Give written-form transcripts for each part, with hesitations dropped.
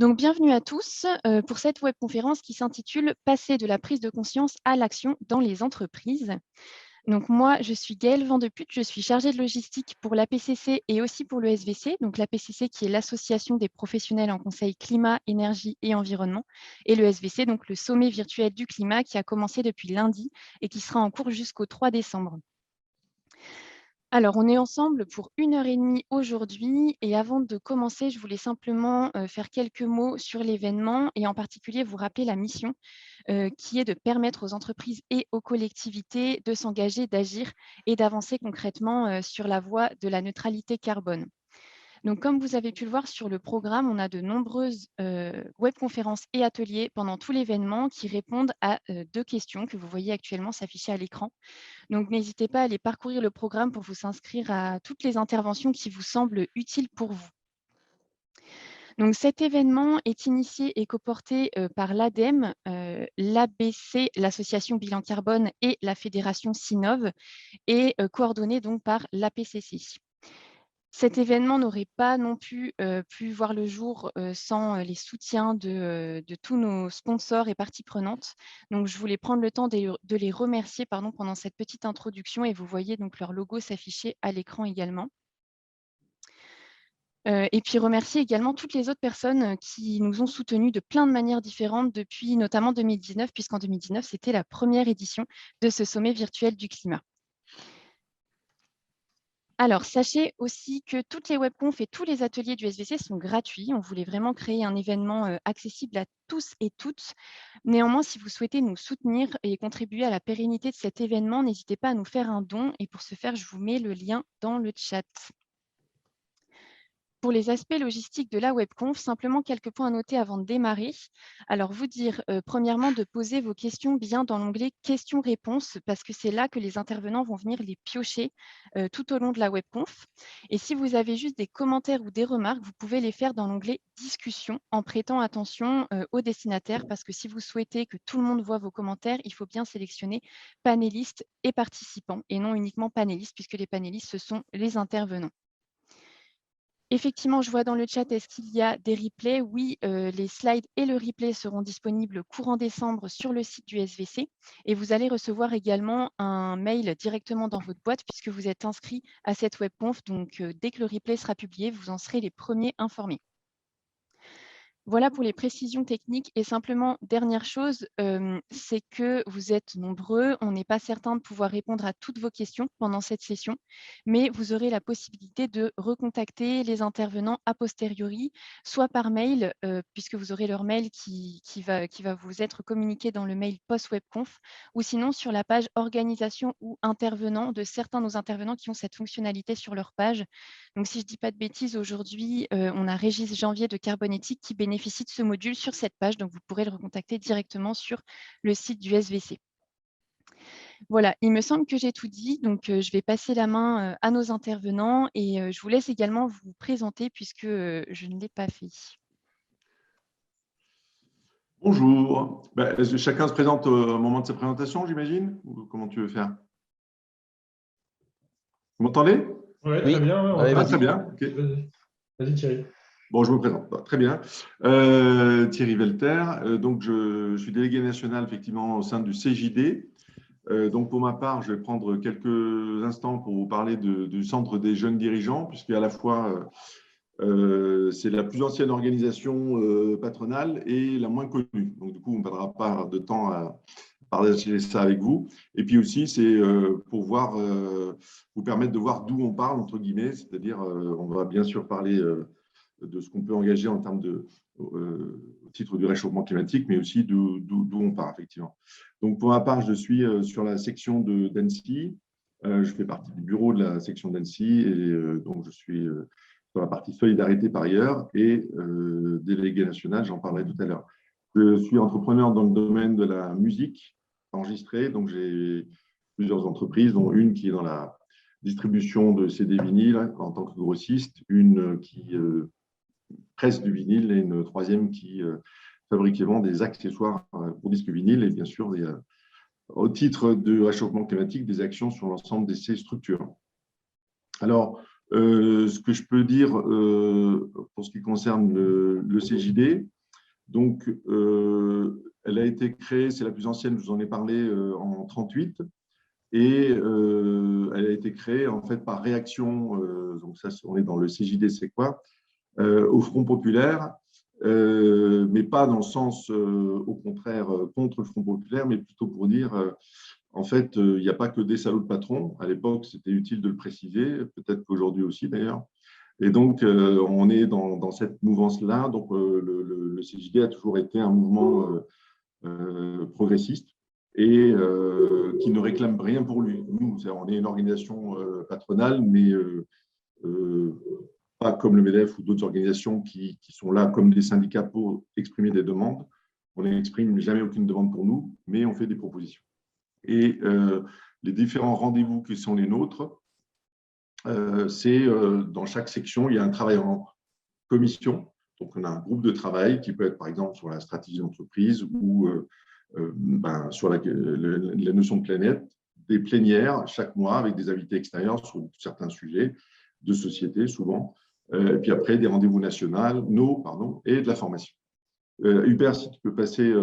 Donc, bienvenue à tous pour cette webconférence qui s'intitule « Passer de la prise de conscience à l'action dans les entreprises ». Donc, moi, je suis Gaëlle Vandeput, je suis chargée de logistique pour l'APCC et aussi pour le SVC. Donc, l'APCC qui est l'Association des professionnels en conseil climat, énergie et environnement. Et le SVC, donc le sommet virtuel du climat qui a commencé depuis lundi et qui sera en cours jusqu'au 3 décembre. Alors, on est ensemble pour 1 h 30 aujourd'hui et avant de commencer, je voulais simplement faire quelques mots sur l'événement et en particulier vous rappeler la mission qui est de permettre aux entreprises et aux collectivités de s'engager, d'agir et d'avancer concrètement sur la voie de la neutralité carbone. Donc, comme vous avez pu le voir sur le programme, on a de nombreuses webconférences et ateliers pendant tout l'événement qui répondent à 2 questions que vous voyez actuellement s'afficher à l'écran. Donc, n'hésitez pas à aller parcourir le programme pour vous inscrire à toutes les interventions qui vous semblent utiles pour vous. Donc, cet événement est initié et coporté par l'ADEME, l'ABC, l'association Bilan Carbone et la fédération Sinov et coordonné donc par l'APCC. Cet événement n'aurait pas non plus pu voir le jour sans les soutiens de tous nos sponsors et parties prenantes. Donc, je voulais prendre le temps de les remercier pendant cette petite introduction et vous voyez donc leur logo s'afficher à l'écran également. Et puis remercier également toutes les autres personnes qui nous ont soutenus de plein de manières différentes depuis notamment 2019, puisqu'en 2019, c'était la première édition de ce sommet virtuel du climat. Alors, sachez aussi que toutes les webconf et tous les ateliers du SVC sont gratuits. On voulait vraiment créer un événement accessible à tous et toutes. Néanmoins, si vous souhaitez nous soutenir et contribuer à la pérennité de cet événement, n'hésitez pas à nous faire un don. Et pour ce faire, je vous mets le lien dans le chat. Pour les aspects logistiques de la webconf, simplement quelques points à noter avant de démarrer. Alors, vous dire, premièrement, de poser vos questions bien dans l'onglet « Questions-réponses » parce que c'est là que les intervenants vont venir les piocher tout au long de la webconf. Et si vous avez juste des commentaires ou des remarques, vous pouvez les faire dans l'onglet « Discussion » en prêtant attention aux destinataires parce que si vous souhaitez que tout le monde voit vos commentaires, il faut bien sélectionner panélistes et participants et non uniquement panélistes puisque les panélistes, ce sont les intervenants. Effectivement, je vois dans le chat, est-ce qu'il y a des replays? Oui, les slides et le replay seront disponibles courant décembre sur le site du SVC. Et vous allez recevoir également un mail directement dans votre boîte puisque vous êtes inscrit à cette webconf. Donc, dès que le replay sera publié, vous en serez les premiers informés. Voilà pour les précisions techniques. Et simplement, dernière chose, c'est que vous êtes nombreux. On n'est pas certain de pouvoir répondre à toutes vos questions pendant cette session, mais vous aurez la possibilité de recontacter les intervenants a posteriori, soit par mail, puisque vous aurez leur mail qui va vous être communiqué dans le mail post-webconf, ou sinon sur la page organisation ou intervenants de certains de nos intervenants qui ont cette fonctionnalité sur leur page. Donc, si je ne dis pas de bêtises, aujourd'hui, on a Régis Janvier de Carbonétique qui bénéficie de ce module sur cette page. Donc, vous pourrez le recontacter directement sur le site du SVC. Voilà, il me semble que j'ai tout dit. Donc, je vais passer la main à nos intervenants et je vous laisse également vous présenter puisque je ne l'ai pas fait. Bonjour. Chacun se présente au moment de sa présentation, j'imagine? Ou comment tu veux faire? Vous m'entendez? Oui, très bien. Ouais, très bien. Okay. Vas-y, Thierry. Bon, je me présente. Très bien. Thierry Velter. Donc, je suis délégué national, effectivement, au sein du CJD. Donc, pour ma part, je vais prendre quelques instants pour vous parler du Centre des jeunes dirigeants, puisqu'à la fois, c'est la plus ancienne organisation patronale et la moins connue. Donc, du coup, on ne perdra pas de temps à partager ça avec vous. Et puis aussi, c'est pour vous permettre de voir d'où on parle, entre guillemets, c'est-à-dire, on va bien sûr parler de ce qu'on peut engager en termes au titre du réchauffement climatique, mais aussi d'où on part, effectivement. Donc, pour ma part, je suis sur la section d'Annecy. Je fais partie du bureau de la section d'Annecy et donc je suis sur la partie solidarité par ailleurs et délégué national, j'en parlerai tout à l'heure. Je suis entrepreneur dans le domaine de la musique enregistrée, donc j'ai plusieurs entreprises, dont une qui est dans la distribution de CD vinyle en tant que grossiste, une qui presse du vinyle et une troisième qui fabrique et vend des accessoires pour disques vinyle et bien sûr, au titre du réchauffement climatique, des actions sur l'ensemble de ces structures. Alors, Ce que je peux dire pour ce qui concerne le CJD, donc, elle a été créée, c'est la plus ancienne, je vous en ai parlé, en 1938. Et elle a été créée en fait par réaction, donc ça, on est dans le CJD, c'est quoi, au Front populaire, mais pas dans le sens, au contraire, contre le Front populaire, mais plutôt pour dire, en fait, il n'y a pas que des salauds de patrons. À l'époque, c'était utile de le préciser, peut-être qu'aujourd'hui aussi d'ailleurs. Et donc, on est dans cette mouvance-là. Donc, le CJD a toujours été un mouvement progressiste et qui ne réclame rien pour lui. Nous, on est une organisation patronale, mais pas comme le MEDEF ou d'autres organisations qui sont là comme des syndicats pour exprimer des demandes. On n'exprime jamais aucune demande pour nous, mais on fait des propositions. Et les différents rendez-vous qui sont les nôtres, c'est dans chaque section, il y a un travail en commission. Donc, on a un groupe de travail qui peut être, par exemple, sur la stratégie d'entreprise ou sur la notion de planète, des plénières chaque mois avec des invités extérieurs sur certains sujets de société, souvent. Et puis après, des rendez-vous nationaux, et de la formation. Hubert, si tu peux passer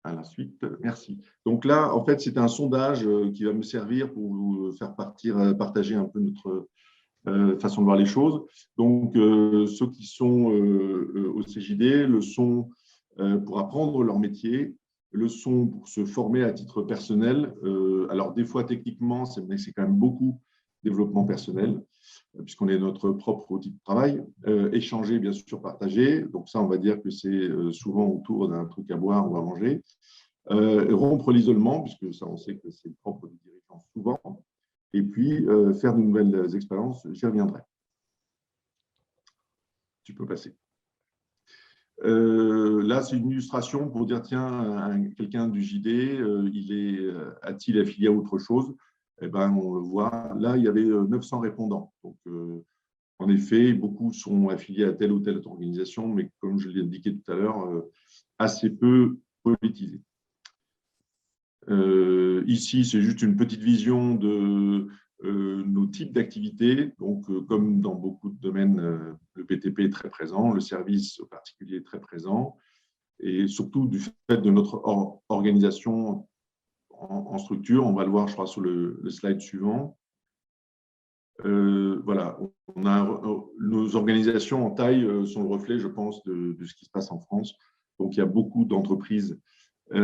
à la suite. Merci. Donc là, en fait, c'est un sondage qui va me servir pour vous faire partager un peu notre façon de voir les choses. Donc, ceux qui sont au CJD le sont pour apprendre leur métier, le sont pour se former à titre personnel. Alors, des fois, techniquement, c'est quand même beaucoup développement personnel, puisqu'on est notre propre outil de travail. Échanger, bien sûr, partager. Donc, ça, on va dire que c'est souvent autour d'un truc à boire ou à manger. Rompre l'isolement, puisque ça, on sait que c'est le propre des dirigeants souvent. Et puis, faire de nouvelles expériences, j'y reviendrai. Tu peux passer. Là, c'est une illustration pour dire, tiens, quelqu'un du JD, a-t-il affilié à autre chose? Eh ben, on le voit. Là, il y avait 900 répondants. Donc, en effet, beaucoup sont affiliés à telle ou telle autre organisation, mais comme je l'ai indiqué tout à l'heure, assez peu politisés. Ici, c'est juste une petite vision de nos types d'activités. Donc, comme dans beaucoup de domaines, le BTP est très présent, le service au particulier est très présent, et surtout du fait de notre organisation en structure. On va le voir, je crois, sur le slide suivant. Voilà, nos organisations en taille sont le reflet, je pense, de ce qui se passe en France. Donc, il y a beaucoup d'entreprises. Donc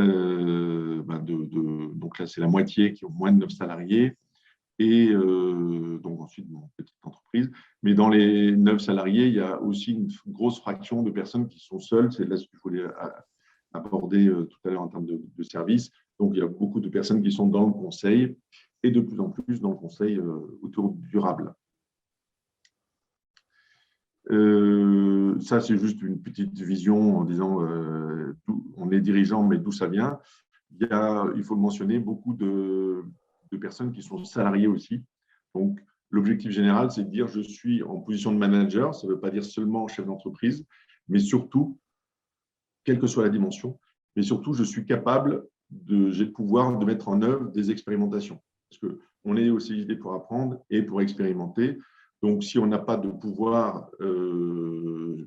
là, c'est la moitié qui ont moins de 9 salariés. Et donc ensuite, petite entreprise. Mais dans les 9 salariés, il y a aussi une grosse fraction de personnes qui sont seules. C'est là ce qu'il faut aborder tout à l'heure en termes de services. Donc, il y a beaucoup de personnes qui sont dans le conseil et de plus en plus dans le conseil autour du durable. Ça, c'est juste une petite vision en disant on est dirigeant, mais d'où ça vient. Il faut le mentionner, beaucoup de personnes qui sont salariées aussi. Donc, l'objectif général, c'est de dire je suis en position de manager. Ça ne veut pas dire seulement chef d'entreprise, mais surtout, quelle que soit la dimension, mais surtout, je suis capable, j'ai le pouvoir de mettre en œuvre des expérimentations. Parce qu'on est au CJD pour apprendre et pour expérimenter. Donc, si on n'a pas de pouvoir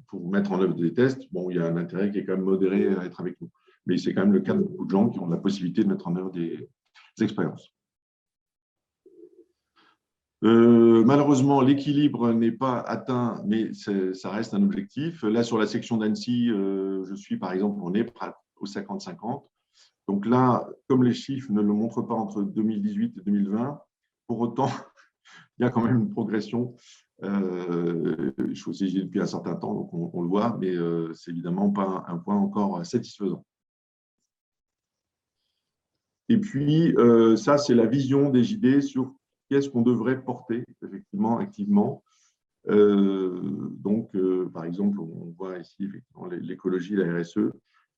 pour mettre en œuvre des tests, bon, il y a un intérêt qui est quand même modéré à être avec nous. Mais c'est quand même le cas de beaucoup de gens qui ont la possibilité de mettre en œuvre des expériences. Malheureusement, l'équilibre n'est pas atteint, mais ça reste un objectif. Là, sur la section d'Annecy, je suis, par exemple, on est au 50-50. Donc là, comme les chiffres ne le montrent pas entre 2018 et 2020, pour autant, il y a quand même une progression. Je suis aussi depuis un certain temps, donc on le voit, mais c'est évidemment pas un point encore satisfaisant. Et puis, ça, c'est la vision des JD sur qu'est-ce qu'on devrait porter, effectivement, activement. Donc, par exemple, on voit ici, effectivement, l'écologie, la RSE,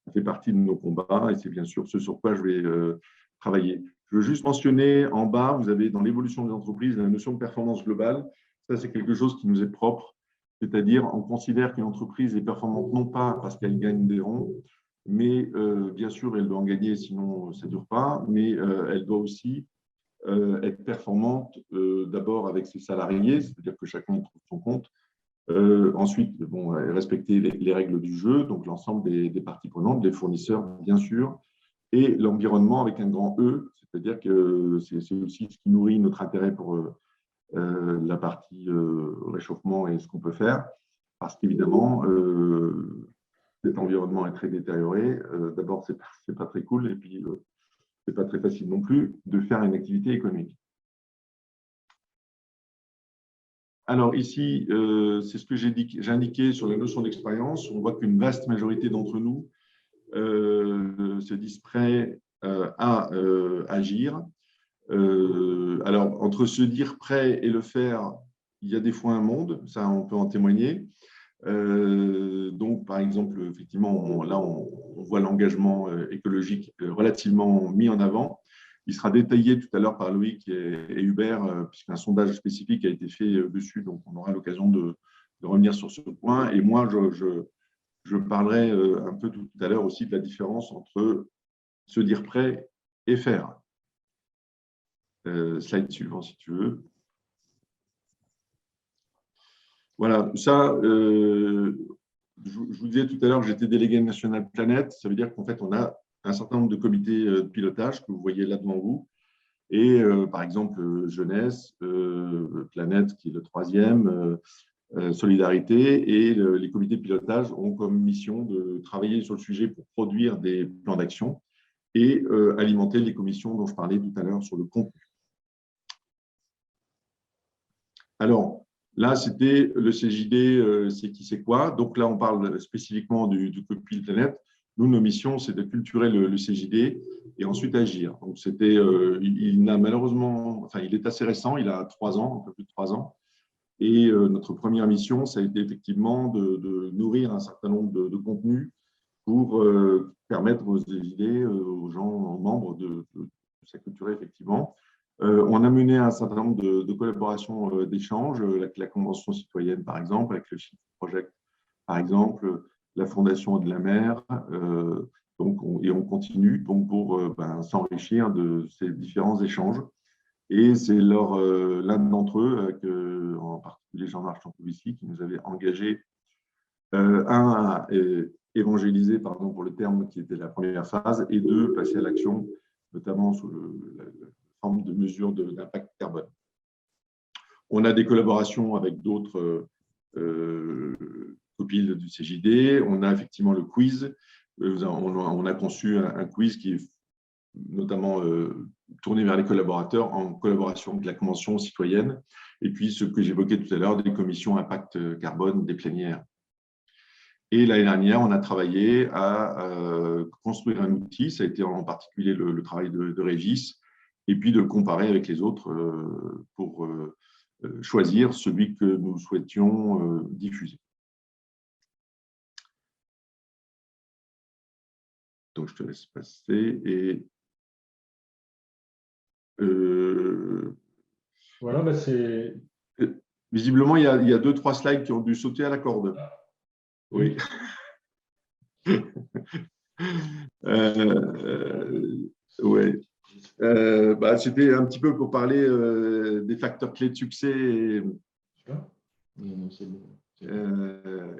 ça fait partie de nos combats, et c'est bien sûr ce sur quoi je vais travailler. Je veux juste mentionner en bas, vous avez dans l'évolution des entreprises la notion de performance globale. Ça, c'est quelque chose qui nous est propre, c'est-à-dire on considère qu'une entreprise est performante non pas parce qu'elle gagne des ronds, mais bien sûr, elle doit en gagner, sinon ça ne dure pas, mais elle doit aussi être performante d'abord avec ses salariés, c'est-à-dire que chacun y trouve son compte. Ensuite, bon, respecter les règles du jeu, donc l'ensemble des parties prenantes, les fournisseurs, bien sûr, et l'environnement avec un grand E, c'est-à-dire que c'est aussi ce qui nourrit notre intérêt pour la partie réchauffement et ce qu'on peut faire, parce qu'évidemment, cet environnement est très détérioré. D'abord, c'est pas très cool, et puis c'est pas très facile non plus de faire une activité économique. Alors ici, c'est ce que j'ai indiqué sur la notion d'expérience. On voit qu'une vaste majorité d'entre nous se disent prêts à agir. Alors, entre se dire prêt et le faire, il y a des fois un monde, ça on peut en témoigner. Donc, par exemple, effectivement, là, on voit l'engagement écologique relativement mis en avant. Il sera détaillé tout à l'heure par Loïc et Hubert, puisqu'un sondage spécifique a été fait dessus, donc on aura l'occasion de revenir sur ce point. Et moi, je parlerai un peu tout à l'heure aussi de la différence entre se dire prêt et faire. Slide suivant, si tu veux. Voilà, ça, je vous disais tout à l'heure que j'étais délégué national Planète. Ça veut dire qu'en fait, on a un certain nombre de comités de pilotage que vous voyez là devant vous. Et par exemple, Jeunesse, Planète, qui est le 3e, Solidarité, et les comités de pilotage ont comme mission de travailler sur le sujet pour produire des plans d'action et alimenter les commissions dont je parlais tout à l'heure sur le contenu. Alors, là, c'était le CJD, c'est qui, c'est quoi. Donc là, on parle spécifiquement du cockpit Planète. Nous, nos missions, c'est de culturer le CJD et ensuite agir. Donc, c'était, il n'a malheureusement, enfin, il est assez récent, il a 3 ans, un peu plus de 3 ans. Et notre première mission, ça a été effectivement de nourrir un certain nombre de contenus pour permettre aux CJD, aux gens, aux membres de s'acculturer effectivement. On a mené un certain nombre de collaborations, d'échanges, avec la Convention citoyenne, par exemple, avec le Shift Project, par exemple, la Fondation de la mer. Et on continue donc pour s'enrichir de ces différents échanges. Et c'est l'un d'entre eux, en particulier Jean-Marc Chancovici, qui nous avait engagé, à évangéliser, pardon pour le terme, qui était la première phase, et 2, passer à l'action, notamment sous la forme de mesures d'impact carbone. On a des collaborations avec d'autres copiles du CJD. On a effectivement le quiz. On a conçu un quiz qui est notamment tourné vers les collaborateurs en collaboration avec la Convention citoyenne. Et puis, ce que j'évoquais tout à l'heure, des commissions impact carbone, des plénières. Et l'année dernière, on a travaillé à construire un outil. Ça a été en particulier le travail de Régis, et puis de le comparer avec les autres pour choisir celui que nous souhaitions diffuser. Donc, je te laisse passer. Et voilà, c'est… Visiblement, il y a 2-3 slides qui ont dû sauter à la corde. Oui. Ouais. C'était un petit peu pour parler des facteurs clés de succès.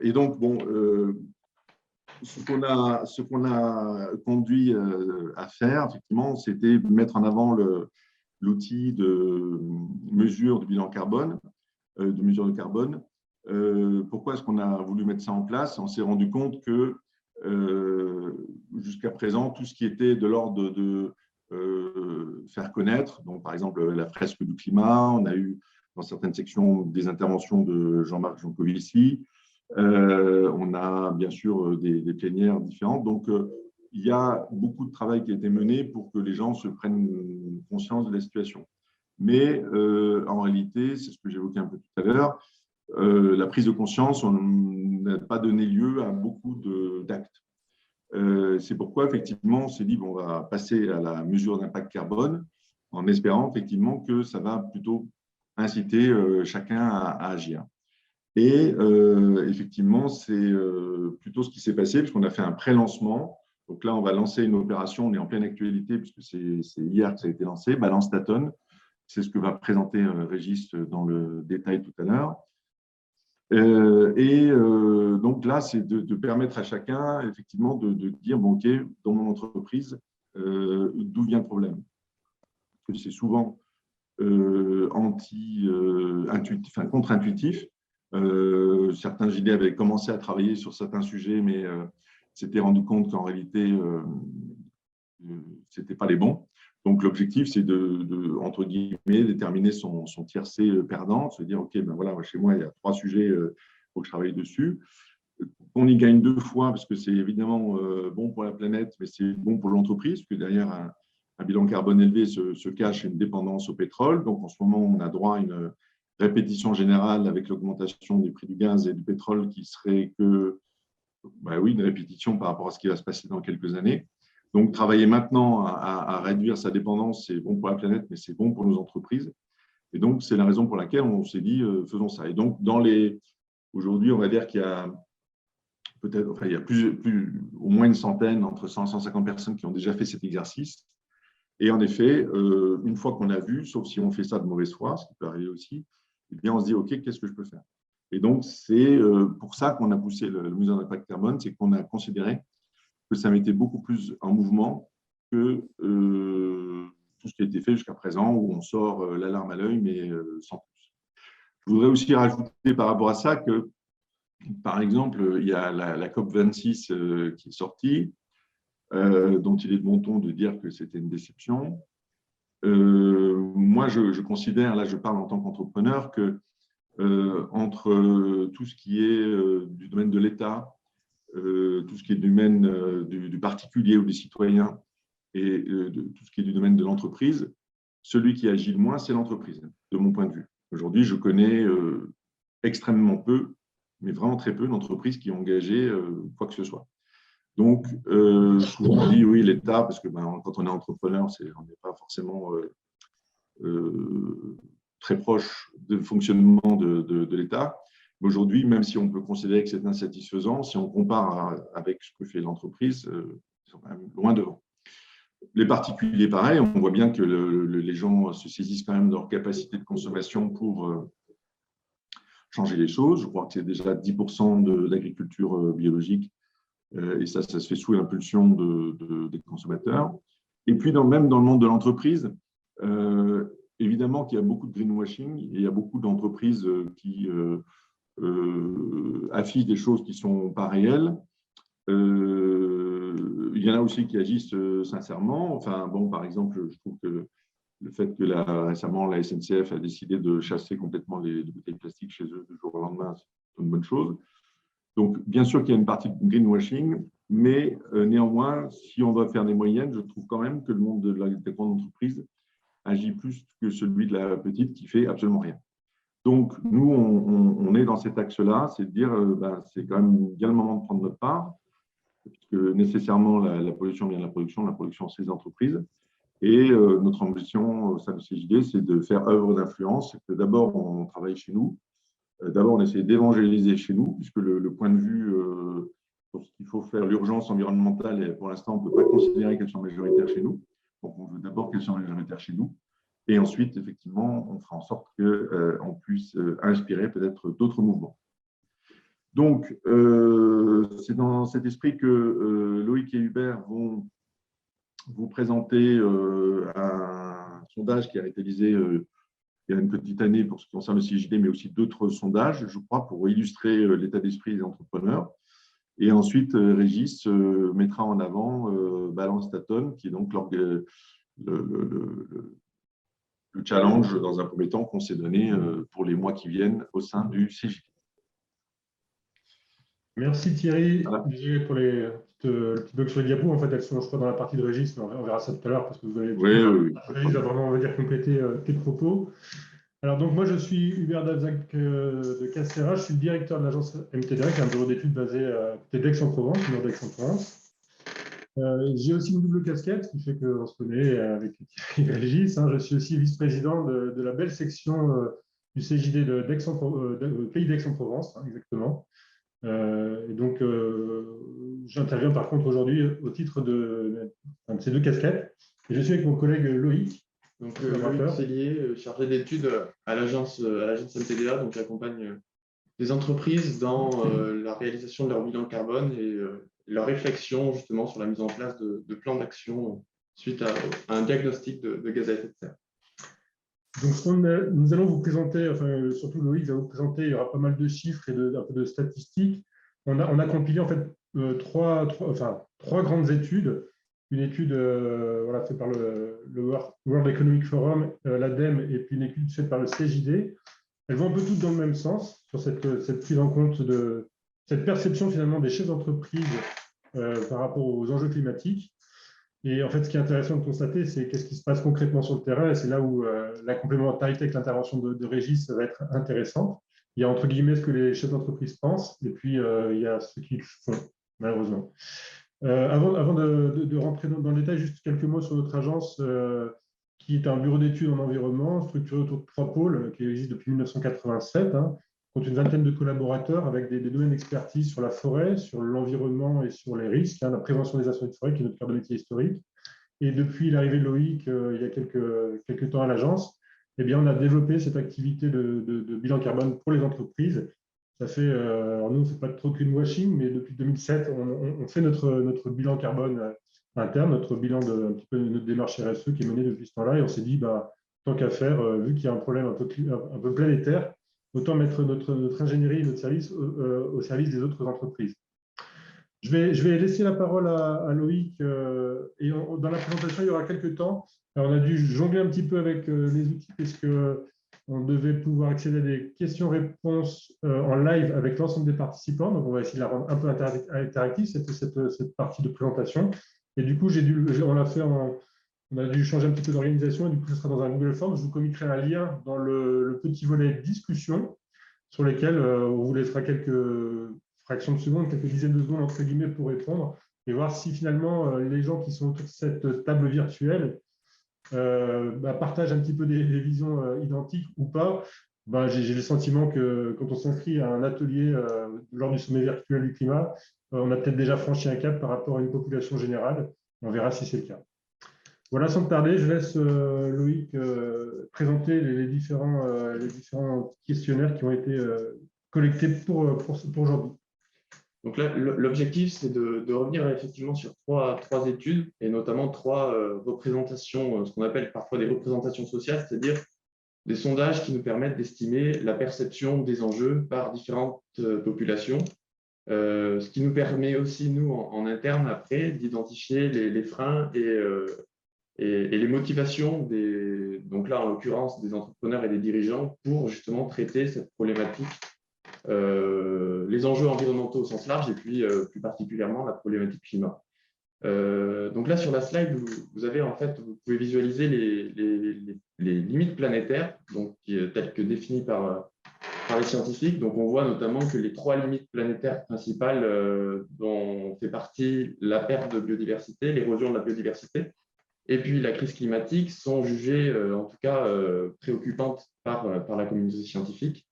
Et donc, bon, ce qu'on a conduit à faire, effectivement, c'était mettre en avant l'outil de mesure du bilan carbone, de mesure de carbone. Pourquoi est-ce qu'on a voulu mettre ça en place? On s'est rendu compte que jusqu'à présent, tout ce qui était de l'ordre de faire connaître, donc par exemple la fresque du climat, on a eu dans certaines sections des interventions de Jean-Marc Jancovici, on a bien sûr des plénières différentes, donc il y a beaucoup de travail qui a été mené pour que les gens se prennent conscience de la situation. Mais en réalité, c'est ce que j'évoquais un peu tout à l'heure, la prise de conscience n'a pas donné lieu à beaucoup d'actes. C'est pourquoi, effectivement, on s'est dit on va passer à la mesure d'impact carbone en espérant, effectivement, que ça va plutôt inciter chacun à agir. Et effectivement, c'est plutôt ce qui s'est passé, puisqu'on a fait un pré-lancement. Donc là, on va lancer une opération, on est en pleine actualité, puisque c'est hier que ça a été lancé, Balance Statone. C'est ce que va présenter Régis dans le détail tout à l'heure. Donc là, c'est de permettre à chacun, effectivement, de dire, bon, OK, dans mon entreprise, d'où vient le problème. Parce que c'est souvent contre-intuitif. Certains JD avaient commencé à travailler sur certains sujets, mais s'étaient rendu compte qu'en réalité, ce n'était pas les bons. Donc, l'objectif, c'est entre guillemets, déterminer son tiercé perdant, se dire, OK, ben voilà, chez moi, il y a 3 sujets, il faut que je travaille dessus. On y gagne 2 fois, parce que c'est évidemment bon pour la planète, mais c'est bon pour l'entreprise, parce que derrière un bilan carbone élevé se cache une dépendance au pétrole. Donc, en ce moment, on a droit à une répétition générale avec l'augmentation des prix du gaz et du pétrole qui serait que, bah oui, une répétition par rapport à ce qui va se passer dans quelques années. Donc, travailler maintenant à réduire sa dépendance, c'est bon pour la planète, mais c'est bon pour nos entreprises. Et donc, c'est la raison pour laquelle on s'est dit, faisons ça. Et donc, aujourd'hui, on va dire qu'il y a peut-être, enfin, il y a au moins une centaine, entre 100 et 150 personnes qui ont déjà fait cet exercice. Et en effet, une fois qu'on a vu, sauf si on fait ça de mauvaise foi, ce qui peut arriver aussi, eh bien, on se dit, OK, qu'est-ce que je peux faire? Et donc, c'est pour ça qu'on a poussé le mesure d'impact carbone, c'est qu'on a considéré que ça mettait beaucoup plus en mouvement que tout ce qui a été fait jusqu'à présent, où on sort l'alarme à l'œil, mais sans plus. Je voudrais aussi rajouter par rapport à ça que, par exemple, il y a la COP26 qui est sortie, dont il est de bon ton de dire que c'était une déception. Moi, je considère, là je parle en tant qu'entrepreneur, que entre tout ce qui est du domaine de l'État, tout ce qui est du domaine du particulier ou des citoyens et tout ce qui est du domaine de l'entreprise, celui qui agit le moins, c'est l'entreprise, de mon point de vue. Aujourd'hui, je connais extrêmement peu, mais vraiment très peu d'entreprises qui ont engagé quoi que ce soit. Donc, souvent on dit oui, l'État, parce que quand on est entrepreneur, on n'est pas forcément très proche du fonctionnement de l'État. Aujourd'hui, même si on peut considérer que c'est insatisfaisant, si on compare avec ce que fait l'entreprise, ils sont quand même loin devant. Les particuliers, pareil, on voit bien que les gens se saisissent quand même de leur capacité de consommation pour changer les choses. Je crois que c'est déjà 10% de l'agriculture biologique, et ça se fait sous l'impulsion des consommateurs. Et puis, même dans le monde de l'entreprise, évidemment qu'il y a beaucoup de greenwashing et il y a beaucoup d'entreprises qui affichent des choses qui ne sont pas réelles. Il y en a aussi qui agissent sincèrement. Enfin, bon, par exemple, je trouve que le fait que récemment la SNCF a décidé de chasser complètement les bouteilles plastiques chez eux du jour au lendemain, c'est une bonne chose. Donc, bien sûr qu'il y a une partie de greenwashing, mais néanmoins, si on doit faire des moyennes, je trouve quand même que le monde des grandes entreprises agit plus que celui de la petite qui fait absolument rien. Donc, nous, on est dans cet axe-là, c'est de dire, c'est quand même bien le moment de prendre notre part, parce que nécessairement, la pollution vient de la production, c'est les entreprises. Et notre ambition au sein de CJD, c'est de faire œuvre d'influence. D'abord, on travaille chez nous. D'abord, on essaie d'évangéliser chez nous, puisque le point de vue sur ce qu'il faut faire, l'urgence environnementale, et pour l'instant, on ne peut pas considérer qu'elles sont majoritaires chez nous. Donc, on veut d'abord qu'elles soient majoritaires chez nous. Et ensuite, effectivement, on fera en sorte qu'on puisse inspirer peut-être d'autres mouvements. Donc, c'est dans cet esprit que Loïc et Hubert vont vous présenter un sondage qui a été réalisé il y a une petite année pour ce qui concerne le CJD, mais aussi d'autres sondages, je crois, pour illustrer l'état d'esprit des entrepreneurs. Et ensuite, Régis mettra en avant Balance Staton, qui est donc le challenge, dans un premier temps, qu'on s'est donné pour les mois qui viennent au sein du CJD. Merci Thierry. Voilà. Désolé pour le petit bug sur les diapos. En fait, elles sont, je crois, dans la partie de Régis, mais on verra ça tout à l'heure parce que vous allez Régis va vraiment, on va dire, compléter tes propos. Alors, donc, moi, je suis Hubert Davzac de Castéra. Je suis le directeur de l'agence MTDREC, un bureau d'études basé à côté d'Aix-en-Provence, nord d'Aix-en-Provence. J'ai aussi une double casquette qui fait qu'on se connaît avec Thierry et Régis. Je suis aussi vice-président de la belle section du CJD Pays d'Aix-en-Provence, exactement. Et donc, j'interviens par contre aujourd'hui au titre de ces deux casquettes. Et je suis avec mon collègue Loïc, Donc, Loïc Cellier, chargé d'études à l'agence MTDA, donc j'accompagne des entreprises dans la réalisation de leur bilan carbone et leur réflexion justement sur la mise en place de plans d'action suite à un diagnostic de gaz à effet de serre. Donc, nous allons vous présenter, enfin, surtout Loïc va vous présenter, il y aura pas mal de chiffres et un peu de statistiques. On a compilé en fait trois grandes études. Une étude voilà, faite par le World Economic Forum, l'ADEME, et puis une étude faite par le CJD. Elles vont un peu toutes dans le même sens sur cette prise en compte de cette perception finalement des chefs d'entreprise par rapport aux enjeux climatiques. Et en fait, ce qui est intéressant de constater, c'est qu'est-ce qui se passe concrètement sur le terrain. Et c'est là où la complémentarité avec l'intervention de Régis va être intéressante. Il y a entre guillemets ce que les chefs d'entreprise pensent, et puis il y a ce qu'ils font, malheureusement. Avant de rentrer dans le détail, juste quelques mots sur notre agence, qui est un bureau d'études en environnement, structuré autour de 3 pôles, qui existe depuis 1987, compte une vingtaine de collaborateurs avec des domaines d'expertise sur la forêt, sur l'environnement et sur les risques, la prévention des incendies de forêt, qui est notre cœur de métier historique. Et depuis l'arrivée de Loïc, il y a quelques temps à l'agence, eh bien, on a développé cette activité de bilan carbone pour les entreprises. Ça fait, alors nous, on ne fait pas trop de greenwashing, mais depuis 2007, on fait notre bilan carbone interne, notre bilan un petit peu de notre démarche RSE qui est menée depuis ce temps-là. Et on s'est dit, tant qu'à faire, vu qu'il y a un problème un peu planétaire, autant mettre notre ingénierie et notre service au service des autres entreprises. Je vais laisser la parole à Loïc et dans la présentation, il y aura quelques temps. Alors, on a dû jongler un petit peu avec les outils puisque on devait pouvoir accéder à des questions-réponses en live avec l'ensemble des participants. Donc, on va essayer de la rendre un peu interactive, cette partie de présentation. Et du coup, on a dû changer un petit peu d'organisation et du coup, ce sera dans un Google Forms. Je vous communiquerai un lien dans le petit volet discussion sur lesquels on vous laissera quelques fractions de secondes, quelques dizaines de secondes entre guillemets pour répondre et voir si finalement les gens qui sont autour de cette table virtuelle partagent un petit peu des visions identiques ou pas. J'ai le sentiment que quand on s'inscrit à un atelier lors du sommet virtuel du climat, on a peut-être déjà franchi un cap par rapport à une population générale. On verra si c'est le cas. Voilà, sans tarder, je laisse Loïc présenter les différents questionnaires qui ont été collectés pour aujourd'hui. Donc là, l'objectif, c'est de revenir effectivement sur trois études et notamment 3 représentations, ce qu'on appelle parfois des représentations sociales, c'est-à-dire des sondages qui nous permettent d'estimer la perception des enjeux par différentes populations, ce qui nous permet aussi, nous, en interne, après, d'identifier les freins et les motivations, donc là, en l'occurrence, des entrepreneurs et des dirigeants pour justement traiter cette problématique, les enjeux environnementaux au sens large et puis plus particulièrement la problématique climat. Donc là, sur la slide, vous pouvez visualiser les limites planétaires, donc, telles que définies par les scientifiques. Donc, on voit notamment que les 3 limites planétaires principales dont fait partie la perte de biodiversité, l'érosion de la biodiversité, et puis la crise climatique sont jugées, en tout cas, préoccupantes par la communauté scientifique.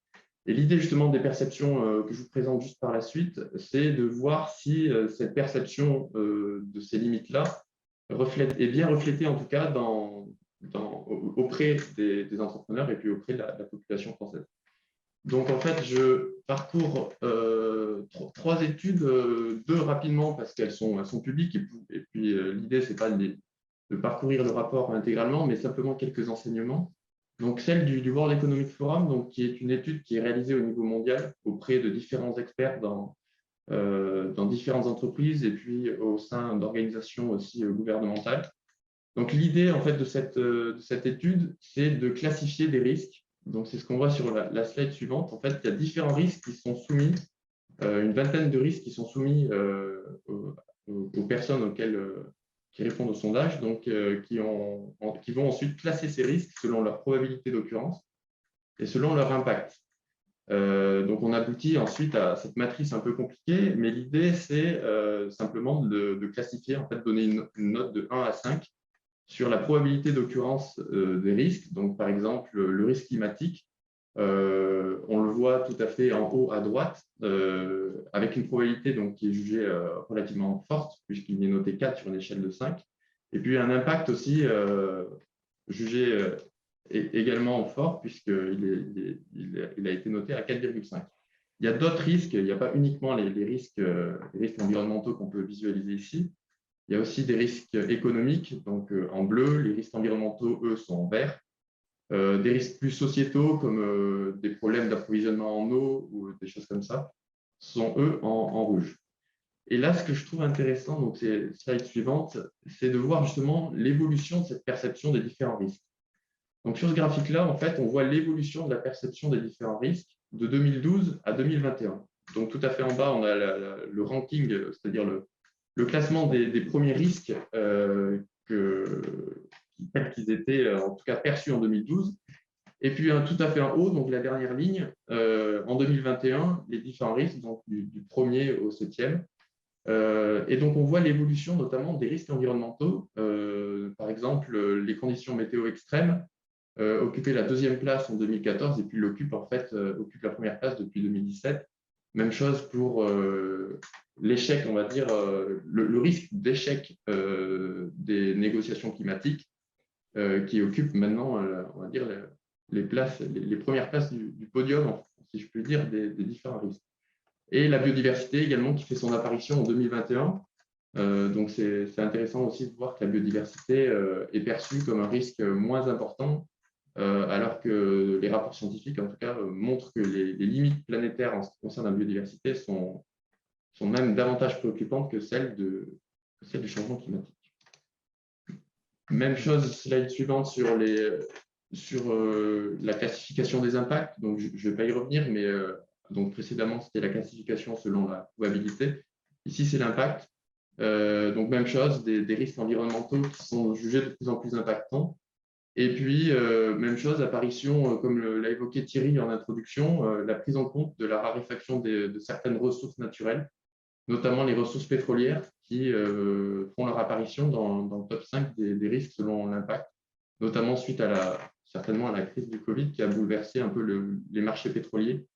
Et l'idée justement des perceptions que je vous présente juste par la suite, c'est de voir si cette perception de ces limites-là est bien reflétée, en tout cas, auprès des entrepreneurs et puis auprès de la population française. Donc, en fait, je parcours 3 études, 2 rapidement parce qu'elles sont publiques et puis l'idée, ce n'est pas de parcourir le rapport intégralement, mais simplement quelques enseignements. Donc, celle du World Economic Forum, donc, qui est une étude qui est réalisée au niveau mondial auprès de différents experts dans différentes entreprises et puis au sein d'organisations aussi gouvernementales. Donc, l'idée en fait, de cette étude, c'est de classifier des risques. Donc, c'est ce qu'on voit sur la slide suivante. En fait, il y a différents risques qui sont soumis, une vingtaine de risques qui sont soumis aux personnes qui répondent au sondage, donc qui vont ensuite classer ces risques selon leur probabilité d'occurrence et selon leur impact. Donc, on aboutit ensuite à cette matrice un peu compliquée, mais l'idée, c'est simplement de classifier, en fait, donner une note de 1 à 5 sur la probabilité d'occurrence des risques. Donc, par exemple, le risque climatique, on le voit tout à fait en haut à droite, avec une probabilité donc, qui est jugée relativement forte, puisqu'il est noté 4 sur une échelle de 5. Et puis, un impact aussi jugé également fort, puisqu'il a été noté à 4,5. Il y a d'autres risques, il n'y a pas uniquement les risques environnementaux qu'on peut visualiser ici. Il y a aussi des risques économiques, donc en bleu, les risques environnementaux, eux, sont en vert. Des risques plus sociétaux, comme des problèmes d'approvisionnement en eau ou des choses comme ça, sont, eux, en rouge. Et là, ce que je trouve intéressant, donc c'est la slide suivante, c'est de voir justement l'évolution de cette perception des différents risques. Donc sur ce graphique-là, en fait, on voit l'évolution de la perception des différents risques de 2012 à 2021. Donc tout à fait en bas, on a le ranking, c'est-à-dire le classement des premiers risques tels qu'ils étaient en tout cas perçus en 2012. Et puis tout à fait en haut, donc la dernière ligne, en 2021, les différents risques, donc du 1er au 7e. Et donc on voit l'évolution notamment des risques environnementaux. Par exemple, les conditions météo extrêmes occupaient la 2e place en 2014 et puis occupe la 1re place depuis 2017. Même chose pour l'échec, on va dire, le risque d'échec des négociations climatiques qui occupe maintenant, on va dire, les premières places du podium, si je puis dire, des différents risques. Et la biodiversité également qui fait son apparition en 2021. Donc c'est intéressant aussi de voir que la biodiversité est perçue comme un risque moins important, alors que les rapports scientifiques, en tout cas, montrent que les limites planétaires en ce qui concerne la biodiversité sont même davantage préoccupantes que celles du changement climatique. Même chose, slide suivante sur la classification des impacts. Donc, je ne vais pas y revenir, mais donc précédemment, c'était la classification selon la probabilité. Ici, c'est l'impact. Donc, même chose, des risques environnementaux qui sont jugés de plus en plus impactants. Et puis, même chose, apparition, comme l'a évoqué Thierry en introduction, la prise en compte de la raréfaction de certaines ressources naturelles, notamment les ressources pétrolières qui font leur apparition dans le top 5 des risques selon l'impact, notamment suite certainement à la crise du Covid qui a bouleversé un peu les marchés pétroliers,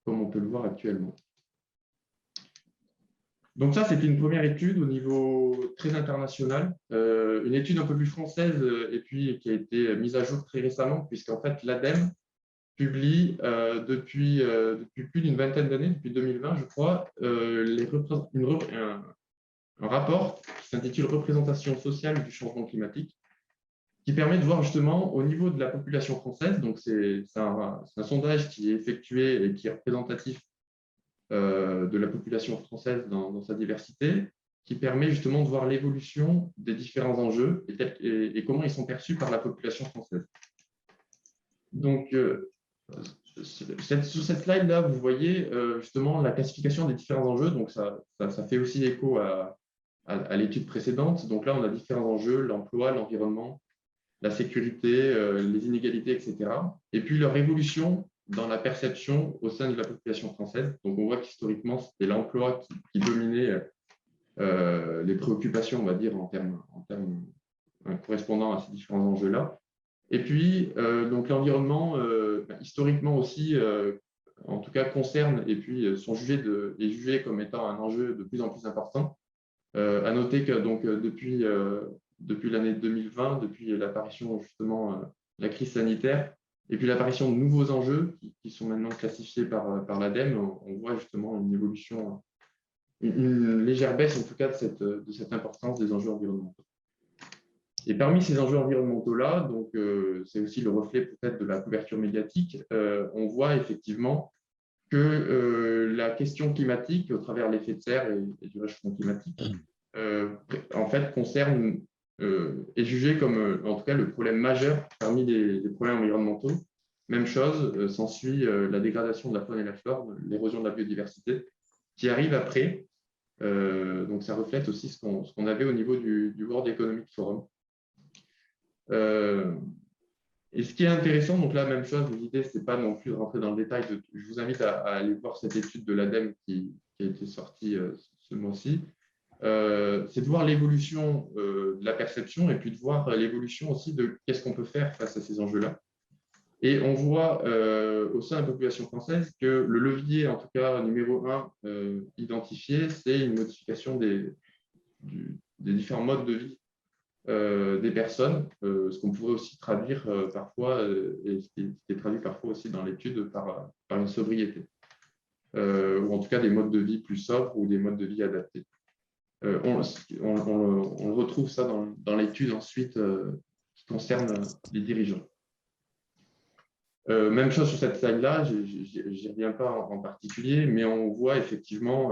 comme on peut le voir actuellement. Donc ça, c'était une première étude au niveau très international, une étude un peu plus française et puis qui a été mise à jour très récemment, puisqu'en fait, l'ADEME publie depuis plus d'une vingtaine d'années, depuis 2020, je crois, un rapport qui s'intitule « Représentation sociale du changement climatique », qui permet de voir justement au niveau de la population française, donc c'est un sondage qui est effectué et qui est représentatif de la population française dans sa diversité, qui permet justement de voir l'évolution des différents enjeux et comment ils sont perçus par la population française. Donc, sur cette slide-là, vous voyez justement la classification des différents enjeux. Donc, ça fait aussi écho à l'étude précédente. Donc là, on a différents enjeux, l'emploi, l'environnement, la sécurité, les inégalités, etc. Et puis leur évolution dans la perception au sein de la population française. Donc, on voit qu'historiquement, c'était l'emploi qui dominait les préoccupations, on va dire, en termes correspondant à ces différents enjeux-là. Et puis, donc l'environnement, historiquement aussi, en tout cas, concerne et puis est jugé comme étant un enjeu de plus en plus important. À noter que donc, depuis l'année 2020, depuis l'apparition justement de la crise sanitaire, et puis l'apparition de nouveaux enjeux qui sont maintenant classifiés par l'ADEME, on voit justement une évolution, une légère baisse en tout cas de cette importance des enjeux environnementaux. Et parmi ces enjeux environnementaux-là, donc c'est aussi le reflet peut-être de la couverture médiatique, on voit effectivement que la question climatique, au travers de l'effet de serre et du réchauffement climatique, en fait concerne est jugé comme en tout cas le problème majeur parmi les problèmes environnementaux. Même chose, s'ensuit la dégradation de la faune et la flore, l'érosion de la biodiversité, qui arrive après. Donc ça reflète aussi ce qu'on avait au niveau du World Economic Forum. Et ce qui est intéressant, donc là, même chose, l'idée, ce n'est pas non plus de rentrer dans le détail. Je vous invite à aller voir cette étude de l'ADEME qui a été sortie ce mois-ci. C'est de voir l'évolution de la perception et puis de voir l'évolution aussi de qu'est-ce qu'on peut faire face à ces enjeux-là. Et on voit au sein de la population française que le levier, en tout cas numéro 1, identifié, c'est une modification des différents modes de vie des personnes, ce qu'on pourrait aussi traduire parfois, et ce qui est traduit parfois aussi dans l'étude par une sobriété, ou en tout cas des modes de vie plus sobres ou des modes de vie adaptés. On le retrouve ça dans l'étude ensuite qui concerne les dirigeants. Même chose sur cette slide-là, je n'y reviens pas en particulier, mais on voit effectivement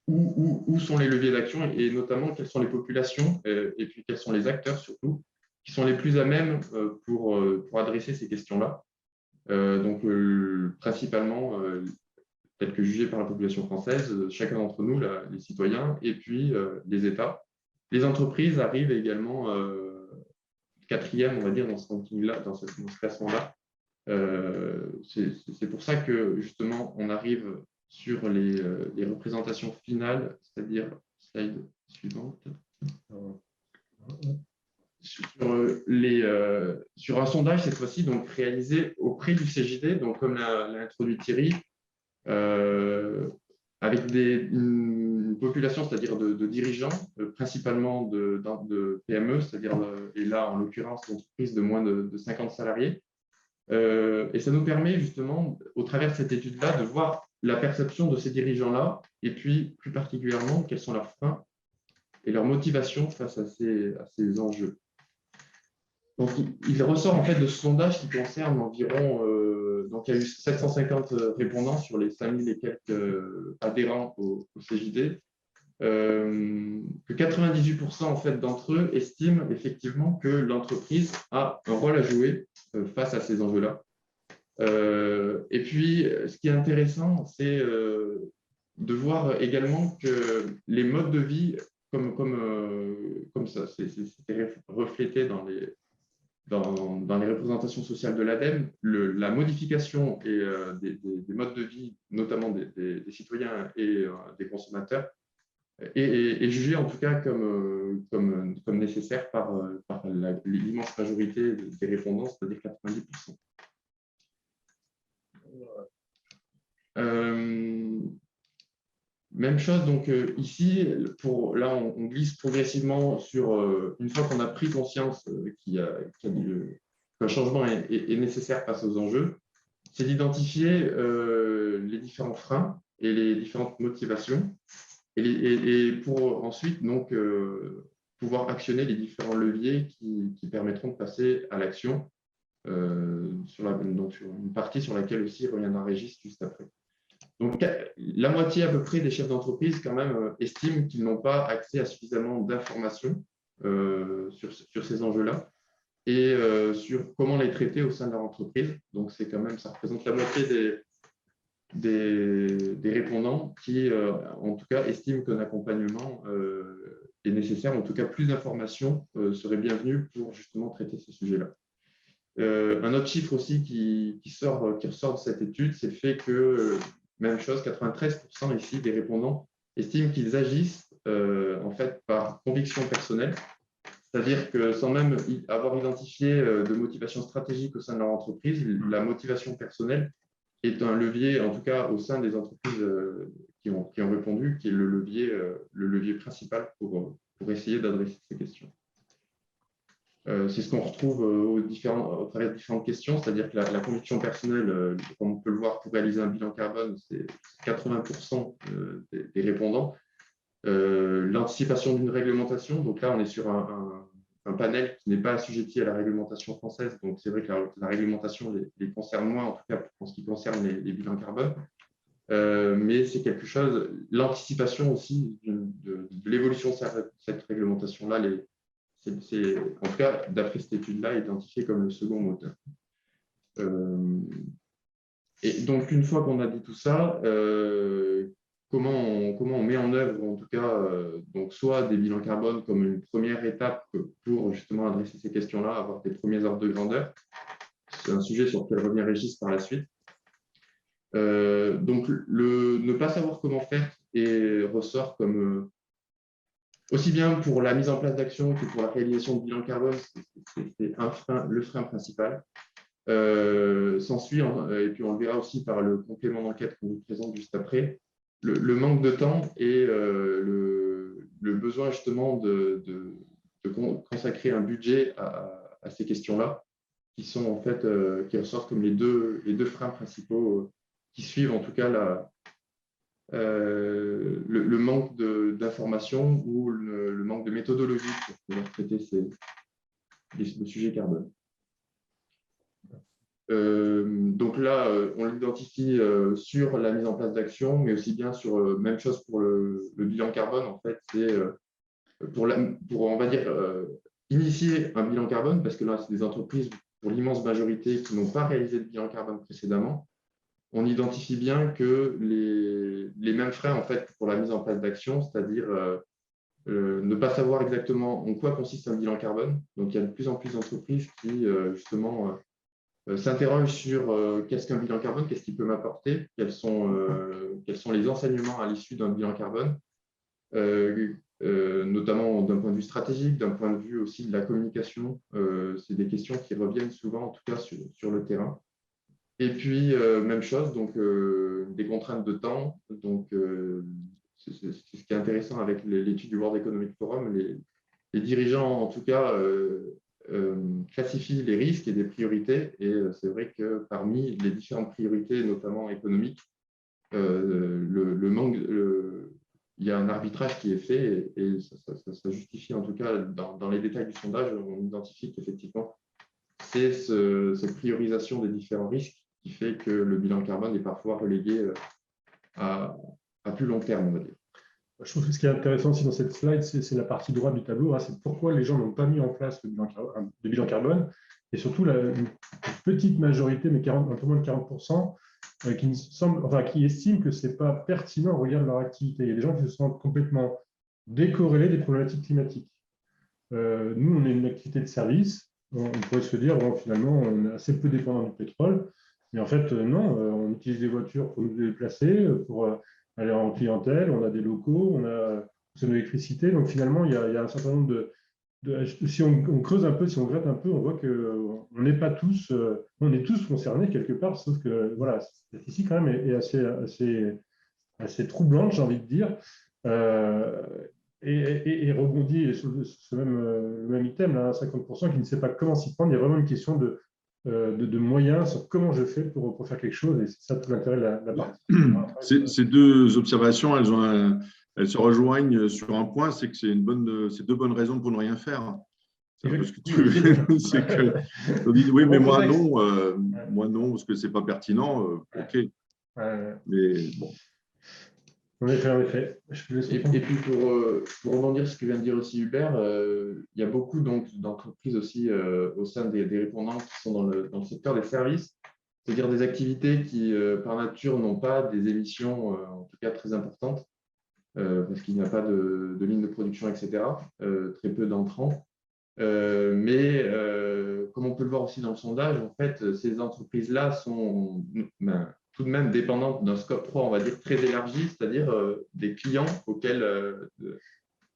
où sont les leviers d'action et notamment quelles sont les populations et puis quels sont les acteurs surtout qui sont les plus à même pour adresser ces questions-là. Donc, principalement, tels que jugés par la population française, chacun d'entre nous, les citoyens, et puis les États. Les entreprises arrivent également quatrième, on va dire, dans ce ranking-là, dans ce classement-là. C'est pour ça que, justement, on arrive sur les représentations finales, c'est-à-dire, slide suivante, sur un sondage, cette fois-ci, donc réalisé auprès du CJD, donc comme l'a introduit Thierry, avec une population, c'est-à-dire de dirigeants, principalement de PME, c'est-à-dire, et là, en l'occurrence, d'entreprises de moins de 50 salariés. Et ça nous permet justement, au travers de cette étude-là, de voir la perception de ces dirigeants-là, et puis plus particulièrement, quels sont leurs freins et leurs motivations face à ces enjeux. Donc, il ressort en fait de ce sondage qui concerne environ, donc il y a eu 750 répondants sur les 5000 et quelques adhérents au CJD, que 98% en fait d'entre eux estiment effectivement que l'entreprise a un rôle à jouer face à ces enjeux-là. Et puis, ce qui est intéressant, c'est de voir également que les modes de vie, comme ça, c'était reflété dans les représentations sociales de l'ADEME, la modification des modes de vie, notamment des citoyens et des consommateurs, est jugée en tout cas comme nécessaire par l'immense majorité des répondants, c'est-à-dire 90%. Même chose, donc ici, là, on glisse progressivement sur, une fois qu'on a pris conscience qu'un changement est nécessaire face aux enjeux, c'est d'identifier les différents freins et les différentes motivations, et pour ensuite donc, pouvoir actionner les différents leviers qui permettront de passer à l'action, sur une partie sur laquelle aussi reviendra Régis juste après. Donc, la moitié à peu près des chefs d'entreprise quand même estiment qu'ils n'ont pas accès à suffisamment d'informations sur ces enjeux-là et sur comment les traiter au sein de leur entreprise. Donc, c'est quand même, ça représente la moitié des répondants qui, en tout cas, estiment qu'un accompagnement est nécessaire. En tout cas, plus d'informations seraient bienvenues pour justement traiter ces sujets-là. Un autre chiffre aussi qui ressort de cette étude, c'est le fait que, même chose, 93% ici des répondants estiment qu'ils agissent en fait par conviction personnelle, c'est-à-dire que sans même avoir identifié de motivation stratégique au sein de leur entreprise, la motivation personnelle est un levier, en tout cas au sein des entreprises qui ont répondu, qui est le levier principal pour essayer d'adresser ces questions. C'est ce qu'on retrouve au travers de différentes questions, c'est-à-dire que la conviction personnelle, comme on peut le voir pour réaliser un bilan carbone, c'est 80% des répondants. L'anticipation d'une réglementation, donc là on est sur un panel qui n'est pas assujetti à la réglementation française, donc c'est vrai que la réglementation les concerne moins, en tout cas en ce qui concerne les bilans carbone. Mais c'est quelque chose, l'anticipation aussi de l'évolution de cette réglementation-là, c'est, en tout cas, d'après cette étude-là, identifié comme le second moteur. Et donc, une fois qu'on a dit tout ça, comment on met en œuvre, en tout cas, donc soit des bilans carbone comme une première étape pour justement adresser ces questions-là, avoir des premiers ordres de grandeur. C'est un sujet sur lequel revient Régis par la suite. Donc, ne pas savoir comment faire et ressort comme aussi bien pour la mise en place d'actions que pour la réalisation de bilan carbone, c'est le frein principal. S'ensuit, et puis on le verra aussi par le complément d'enquête qu'on vous présente juste après, le manque de temps et le besoin justement consacrer un budget à ces questions-là, qui sont en fait, qui ressortent comme les deux freins principaux qui suivent en tout cas le manque d'informations ou le manque de méthodologie pour pouvoir traiter le sujet carbone. Donc là, on l'identifie sur la mise en place d'actions, mais aussi bien sur même chose pour le bilan carbone. En fait, c'est pour on va dire initier un bilan carbone, parce que là, c'est des entreprises pour l'immense majorité qui n'ont pas réalisé de bilan carbone précédemment. On identifie bien que les mêmes freins en fait pour la mise en place d'actions, c'est-à-dire ne pas savoir exactement en quoi consiste un bilan carbone. Donc, il y a de plus en plus d'entreprises qui justement s'interrogent sur qu'est-ce qu'un bilan carbone, qu'est-ce qu'il peut m'apporter, quels sont les enseignements à l'issue d'un bilan carbone, notamment d'un point de vue stratégique, d'un point de vue aussi de la communication. C'est des questions qui reviennent souvent, en tout cas sur le terrain. Et puis, même chose, donc des contraintes de temps. Donc, c'est ce qui est intéressant avec l'étude du World Economic Forum. Les dirigeants, en tout cas, classifient les risques et des priorités. Et c'est vrai que parmi les différentes priorités, notamment économiques, il y a un arbitrage qui est fait et ça justifie, en tout cas, dans les détails du sondage, on identifie qu'effectivement, c'est cette priorisation des différents risques qui fait que le bilan carbone est parfois relégué à plus long terme, on va dire. Je trouve que ce qui est intéressant aussi dans cette slide, c'est la partie droite du tableau. C'est pourquoi les gens n'ont pas mis en place le bilan carbone. Et surtout, une petite majorité, mais un peu moins de 40%, qui estiment que ce n'est pas pertinent au regard de leur activité. Il y a des gens qui se sentent complètement décorrélés des problématiques climatiques. Nous, on est une activité de service. On pourrait se dire, bon, finalement, on est assez peu dépendant du pétrole. Mais en fait, non, on utilise des voitures pour nous déplacer, pour aller en clientèle, on a des locaux, on a l'électricité. Donc finalement, il y a un certain nombre si on creuse un peu, si on gratte un peu, on voit qu'on n'est pas tous, on est tous concernés quelque part, sauf que voilà, cette statistique quand même est assez troublante, j'ai envie de dire. Et rebondit sur le même item, là, 50% qui ne sait pas comment s'y prendre. Il y a vraiment une question de moyens sur comment je fais pour faire quelque chose, et c'est ça tout l'intérêt de la partie. Ces deux observations, elles se rejoignent sur un point, c'est que c'est deux bonnes raisons pour ne rien faire. C'est un peu ce que tu veux. C'est que on dit oui, mais moi non, parce que c'est pas pertinent. Ok. Mais bon. En effet. Et puis pour rebondir sur ce que vient de dire aussi Hubert, il y a beaucoup d'entreprises aussi au sein des répondants qui sont dans le secteur des services, c'est-à-dire des activités qui, par nature, n'ont pas des émissions, en tout cas très importantes, parce qu'il n'y a pas de ligne de production, etc., très peu d'entrants. Mais comme on peut le voir aussi dans le sondage, en fait, ces entreprises-là sont tout de même dépendantes d'un scope 3, on va dire, très élargi, c'est-à-dire des clients auxquels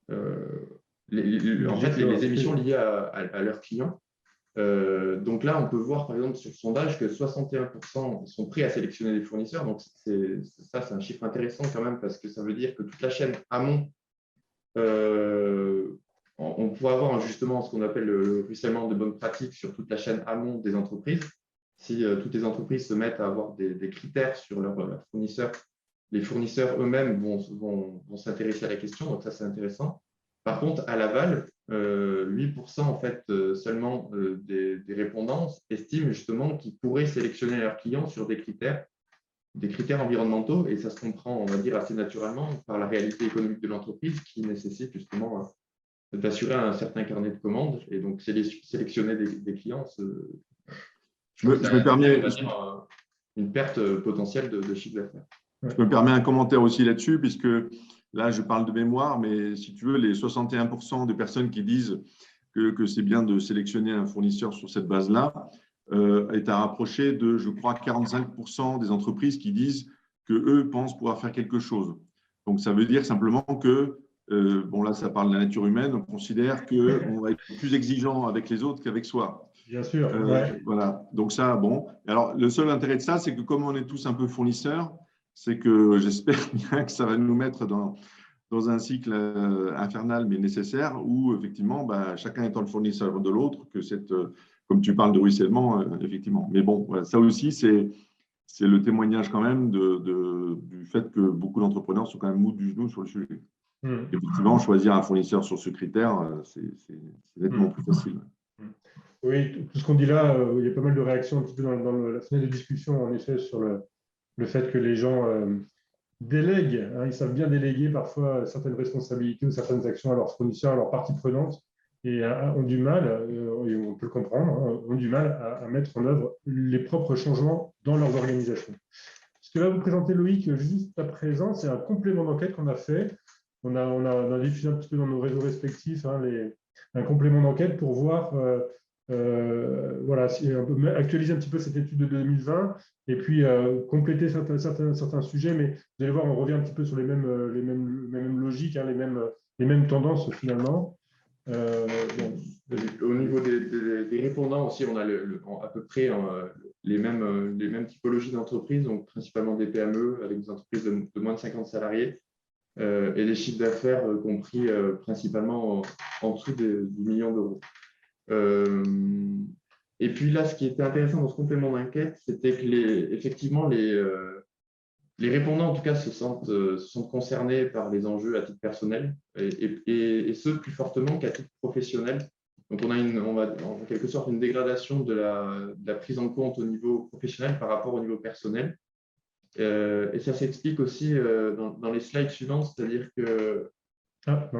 en fait, les émissions liées à leurs clients. Donc là, on peut voir, par exemple, sur le sondage, que 61% sont prêts à sélectionner des fournisseurs. Donc c'est un chiffre intéressant quand même, parce que ça veut dire que toute la chaîne amont, on pourrait avoir justement ce qu'on appelle le ruissellement de bonnes pratiques sur toute la chaîne amont des entreprises. Si toutes les entreprises se mettent à avoir des critères sur leurs fournisseurs, les fournisseurs eux-mêmes vont s'intéresser à la question, donc ça c'est intéressant. Par contre, à l'aval, 8% en fait, seulement des répondants estiment justement qu'ils pourraient sélectionner leurs clients sur des critères environnementaux, et ça se comprend, on va dire, assez naturellement par la réalité économique de l'entreprise qui nécessite justement d'assurer un certain carnet de commandes, et donc sélectionner des clients. Je me permets une perte potentielle de chiffre d'affaires. Je me permets un commentaire aussi là-dessus, puisque là, je parle de mémoire, mais si tu veux, les 61% de personnes qui disent que c'est bien de sélectionner un fournisseur sur cette base-là est à rapprocher de, je crois, 45% des entreprises qui disent qu'eux pensent pouvoir faire quelque chose. Donc, ça veut dire simplement que, bon là, ça parle de la nature humaine, on considère qu'on va être plus exigeant avec les autres qu'avec soi. Bien sûr. Voilà. Donc ça, bon. Alors, le seul intérêt de ça, c'est que comme on est tous un peu fournisseurs, c'est que j'espère bien que ça va nous mettre dans un cycle infernal mais nécessaire où effectivement, chacun étant le fournisseur de l'autre, que comme tu parles de ruissellement, effectivement. Mais bon, voilà, ça aussi, c'est le témoignage quand même du fait que beaucoup d'entrepreneurs sont quand même mous du genou sur le sujet. Effectivement, choisir un fournisseur sur ce critère, c'est nettement plus facile. Oui, tout ce qu'on dit là, il y a pas mal de réactions un petit peu dans la fenêtre de discussion, en effet, sur le fait que les gens délèguent, hein, ils savent bien déléguer parfois certaines responsabilités ou certaines actions à leurs fournisseurs, à leurs parties prenantes, et ont du mal, et on peut le comprendre, hein, ont du mal à mettre en œuvre les propres changements dans leurs organisations. Ce que va vous présenter Loïc juste à présent, c'est un complément d'enquête qu'on a fait. On a diffusé un petit peu dans nos réseaux respectifs, hein, un complément d'enquête pour voir, voilà, actualiser un petit peu cette étude de 2020 et puis compléter certains sujets. Mais vous allez voir, on revient un petit peu sur les mêmes logiques, hein, les mêmes tendances finalement. Au niveau des répondants aussi, on a à peu près les mêmes typologies d'entreprises, donc principalement des PME avec des entreprises de moins de 50 salariés et des chiffres d'affaires compris principalement en dessous du million d'euros. Et puis là, ce qui était intéressant dans ce complément d'enquête, c'était que effectivement, les répondants, en tout cas, se sentent concernés par les enjeux à titre personnel et ce, plus fortement qu'à titre professionnel. Donc, on a en quelque sorte une dégradation de la prise en compte au niveau professionnel par rapport au niveau personnel. Et ça s'explique aussi dans les slides suivants, c'est-à-dire que qu'on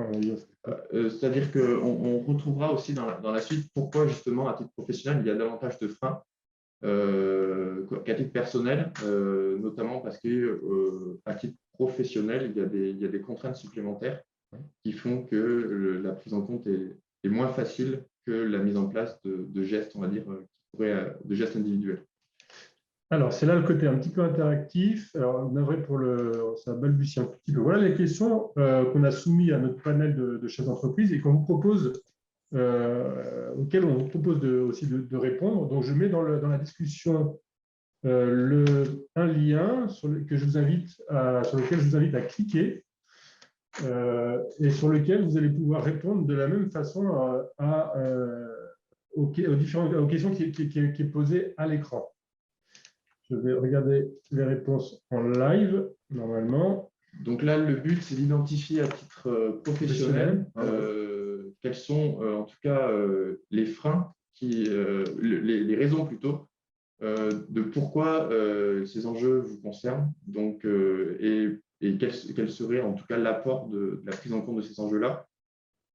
retrouvera aussi dans la suite pourquoi, justement, à titre professionnel, il y a davantage de freins qu'à titre personnel, notamment parce qu'à titre professionnel, il y a des contraintes supplémentaires qui font que la prise en compte est moins facile que la mise en place de gestes, on va dire, de gestes individuels. Alors, c'est là le côté un petit peu interactif. Alors, navré ça balbutie un petit peu. Voilà les questions qu'on a soumises à notre panel de chefs d'entreprise et qu'on vous propose, auxquelles on vous propose aussi de répondre. Donc, je mets dans la discussion un lien sur lequel je vous invite à cliquer et sur lequel vous allez pouvoir répondre de la même façon aux questions qui est posée à l'écran. Je vais regarder les réponses en live, normalement. Donc là, le but, c'est d'identifier à titre professionnel quels sont, en tout cas, les freins, les raisons plutôt, de pourquoi ces enjeux vous concernent, donc, et quel serait en tout cas l'apport de la prise en compte de ces enjeux-là.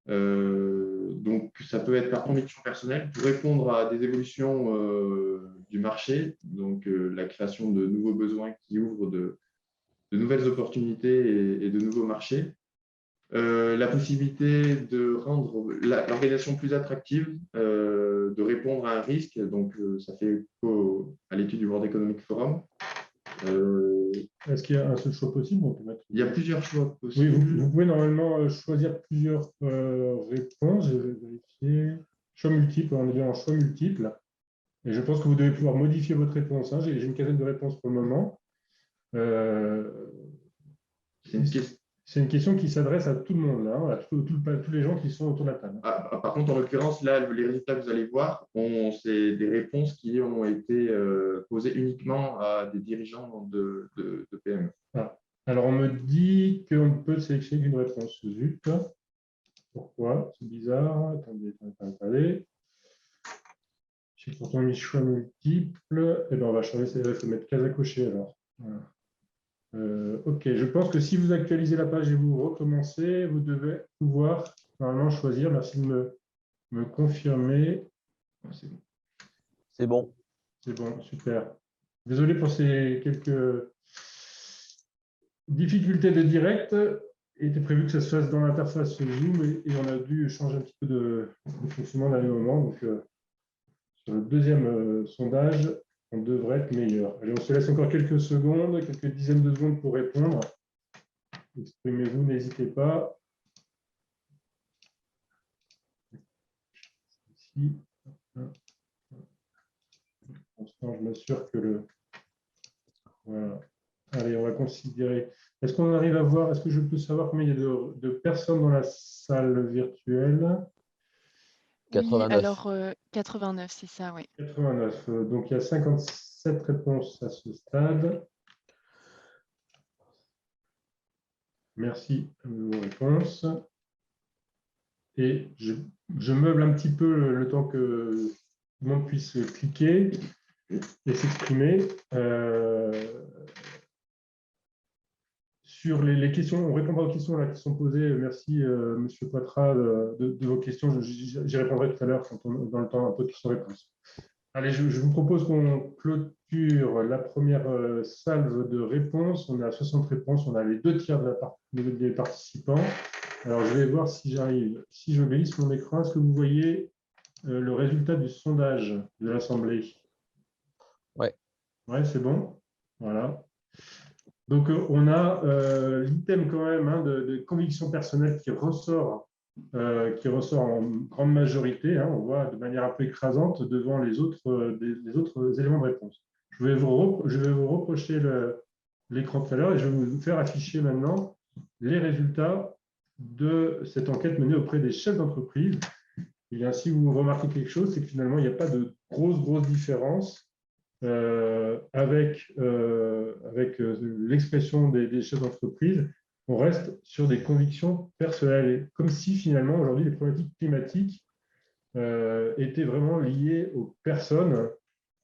Donc, ça peut être par conviction personnelle pour répondre à des évolutions du marché, donc la création de nouveaux besoins qui ouvrent de nouvelles opportunités et de nouveaux marchés. La possibilité de rendre l'organisation plus attractive, de répondre à un risque, donc ça fait écho à l'étude du World Economic Forum. Est-ce qu'il y a un seul choix possible? Il y a plusieurs choix possibles. Oui, vous pouvez normalement choisir plusieurs réponses. Je vais vérifier. Choix multiple, on est bien en choix multiple. Et je pense que vous devez pouvoir modifier votre réponse. Hein. J'ai une quinzaine de réponses pour le moment. C'est une question qui s'adresse à tout le monde, là, à tous les gens qui sont autour de la table. Par contre, en l'occurrence, là, les résultats que vous allez voir, c'est des réponses qui ont été posées uniquement à des dirigeants de PME. Ah. Alors, on me dit qu'on peut sélectionner une réponse. Zut. Pourquoi? C'est bizarre. Attendez. J'ai pourtant mis choix multiple. Eh bien, on va changer. Il faut mettre case à cocher alors. Voilà. OK, je pense que si vous actualisez la page et vous recommencez, vous devez pouvoir normalement choisir. Merci de me confirmer. C'est bon. C'est bon, super. Désolé pour ces quelques difficultés de direct. Il était prévu que ça se fasse dans l'interface Zoom et on a dû changer un petit peu de fonctionnement au dernier moment. Donc, sur le deuxième sondage, on devrait être meilleur. Allez, on se laisse encore quelques secondes, quelques dizaines de secondes pour répondre. Exprimez-vous, n'hésitez pas. Ici. Pour l'instant, je m'assure que Voilà. Allez, on va considérer. Est-ce qu'on arrive à voir, est-ce que je peux savoir combien il y a de personnes dans la salle virtuelle? Oui, 89. alors 89, c'est ça, oui. 89. Donc, il y a 57 réponses à ce stade. Merci de vos réponses. Et je meuble un petit peu le temps que tout le monde puisse cliquer et s'exprimer. Sur les questions, on répondra aux questions là, qui sont posées. Merci, Monsieur Poitras, de vos questions. J'y répondrai tout à l'heure dans le temps un peu de questions-réponses. Allez, je vous propose qu'on clôture la première salve de réponses. On a 60 réponses, on a les 2 tiers des participants. Alors, je vais voir si j'arrive. Si je glisse mon écran, est-ce que vous voyez le résultat du sondage de l'Assemblée? Ouais. Ouais, c'est bon. Voilà. Donc, on a l'item quand même de conviction personnelle qui ressort en grande majorité. Hein, on voit de manière un peu écrasante devant les autres éléments de réponse. Je vais vous reprocher l'écran tout à l'heure et je vais vous faire afficher maintenant les résultats de cette enquête menée auprès des chefs d'entreprise. Et bien, si vous remarquez quelque chose, c'est que finalement, il n'y a pas de grosse différence avec l'expression des chefs d'entreprise. On reste sur des convictions personnelles, comme si finalement aujourd'hui les problématiques climatiques étaient vraiment liées aux personnes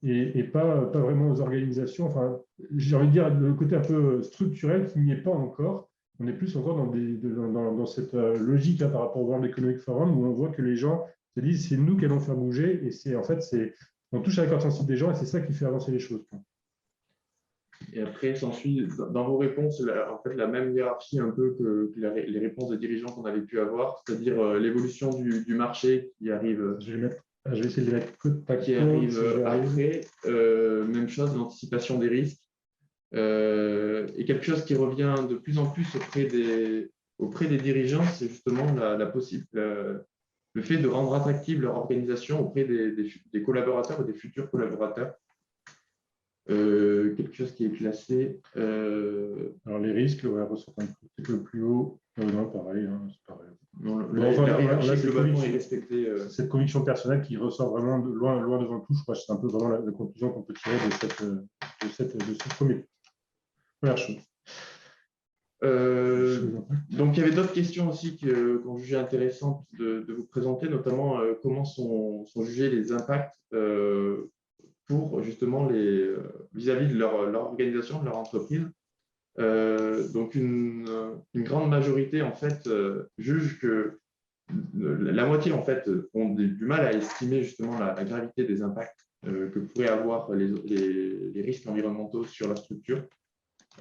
et pas vraiment aux organisations. Enfin, j'ai envie de dire le côté un peu structurel qui n'y est pas encore. On est plus encore dans cette logique là, par rapport au World Economic Forum où on voit que les gens se disent c'est nous qui allons faire bouger et c'est en fait on touche à la corde sensible des gens et c'est ça qui fait avancer les choses. Et après, s'ensuit dans vos réponses, en fait, la même hiérarchie un peu que les réponses de dirigeants qu'on avait pu avoir, c'est-à-dire l'évolution du marché qui arrive. Je vais essayer de les mettre côte à côte. Qui arrive après. Même chose, l'anticipation des risques. Et quelque chose qui revient de plus en plus auprès des dirigeants, c'est justement le fait de rendre attractive leur organisation auprès des collaborateurs et des futurs collaborateurs. Quelque chose qui est classé. Alors, les risques, on va ressortir un petit peu plus haut. Non, pareil, hein, c'est pareil. Non, la hiérarchie globalement est respectée. Cette conviction personnelle qui ressort vraiment loin devant tout, je crois que c'est un peu vraiment la conclusion qu'on peut tirer de ce premier. Première chose. Donc, il y avait d'autres questions aussi qu'on jugeait intéressantes de vous présenter, notamment comment sont jugés les impacts pour justement vis-à-vis de leur organisation, de leur entreprise. Donc, une grande majorité, en fait, juge que la moitié, en fait, ont du mal à estimer justement la gravité des impacts que pourraient avoir les risques environnementaux sur la structure.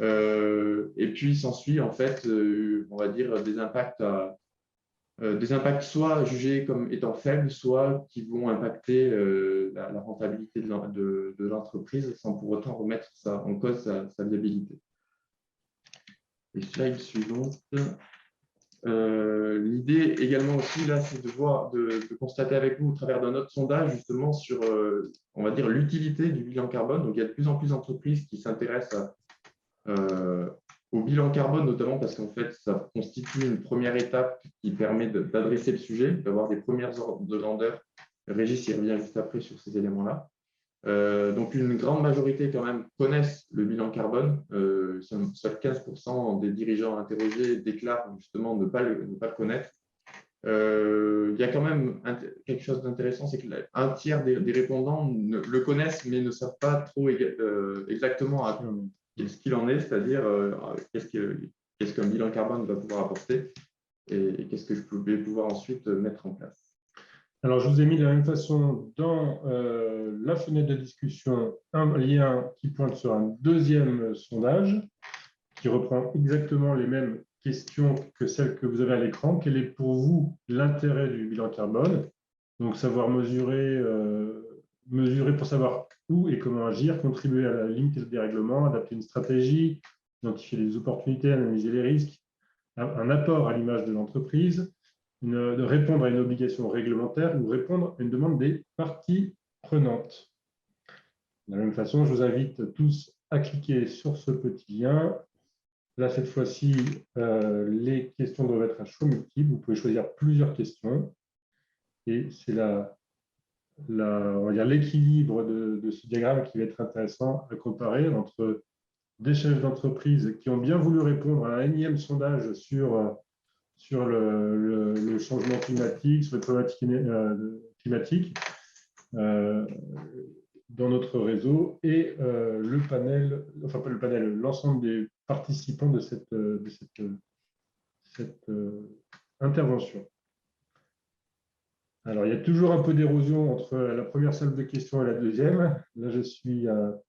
Et puis, s'ensuit, en fait, on va dire des impacts soit jugés comme étant faibles, soit qui vont impacter la rentabilité de l'entreprise sans pour autant remettre en cause sa viabilité. Et slide suivante. L'idée également aussi, là, c'est de constater avec vous au travers d'un autre sondage, justement, sur, on va dire, l'utilité du bilan carbone. Donc, il y a de plus en plus d'entreprises qui s'intéressent au bilan carbone, notamment parce qu'en fait, ça constitue une première étape qui permet d'adresser le sujet, d'avoir des premières ordres de grandeur. Régis y revient juste après sur ces éléments-là. Donc, une grande majorité quand même connaissent le bilan carbone. Seuls 15% des dirigeants interrogés déclarent justement ne pas le connaître. Il y a quand même quelque chose d'intéressant, c'est qu'un tiers des répondants le connaissent, mais ne savent pas trop exactement ce qu'il en est, c'est-à-dire qu'est-ce qu'un bilan carbone va pouvoir apporter et qu'est-ce que je vais pouvoir ensuite mettre en place. Alors, je vous ai mis de la même façon dans la fenêtre de discussion un lien qui pointe sur un deuxième sondage qui reprend exactement les mêmes questions que celles que vous avez à l'écran. Quel est pour vous l'intérêt du bilan carbone? Donc, savoir mesurer pour savoir où et comment agir, contribuer à la limite des règlements, adapter une stratégie, identifier les opportunités, analyser les risques, un apport à l'image de l'entreprise, de répondre à une obligation réglementaire ou répondre à une demande des parties prenantes. De la même façon, je vous invite tous à cliquer sur ce petit lien. Là, cette fois-ci, les questions doivent être à choix multiple. Vous pouvez choisir plusieurs questions. Et c'est on va dire l'équilibre de ce diagramme qui va être intéressant à comparer entre des chefs d'entreprise qui ont bien voulu répondre à un énième sondage sur le changement climatique, sur les problématiques climatiques dans notre réseau et le panel, enfin pas le panel, l'ensemble des participants de cette intervention. Alors, il y a toujours un peu d'érosion entre la première salle de questions et la deuxième. Là, je suis à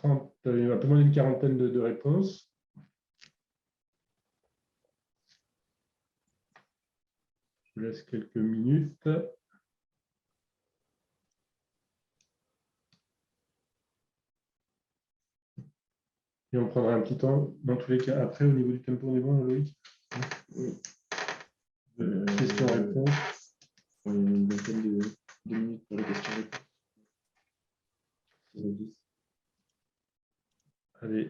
un peu moins d'une quarantaine de réponses. Je vous laisse quelques minutes. Et on prendra un petit temps, dans tous les cas, après, au niveau du tempo, on est bon, Loïc? Oui. Questions-réponses. Une vingtaine de minutes pour les questions-réponses. Allez,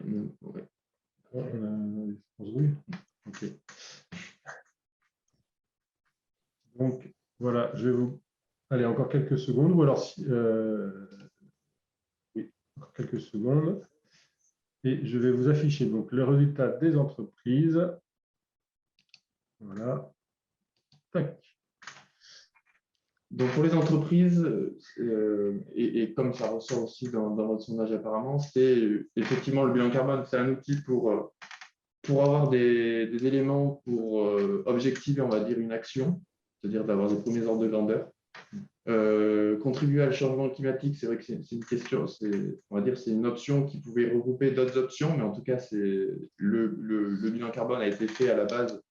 Ouais. on a oui. Ok. Donc, voilà, je vais vous... Allez, encore quelques secondes, ou alors, oui, encore quelques secondes. Et je vais vous afficher donc le résultat des entreprises. Voilà. Tac. Donc pour les entreprises, et comme ça ressort aussi dans votre sondage apparemment, c'est effectivement le bilan carbone, c'est un outil pour avoir des éléments pour objectiver, on va dire, une action, c'est-à-dire d'avoir des premiers ordres de grandeur. Contribuer au changement climatique, c'est vrai que c'est une question, on va dire, c'est une option qui pouvait regrouper d'autres options, mais en tout cas, le bilan carbone a été fait à la base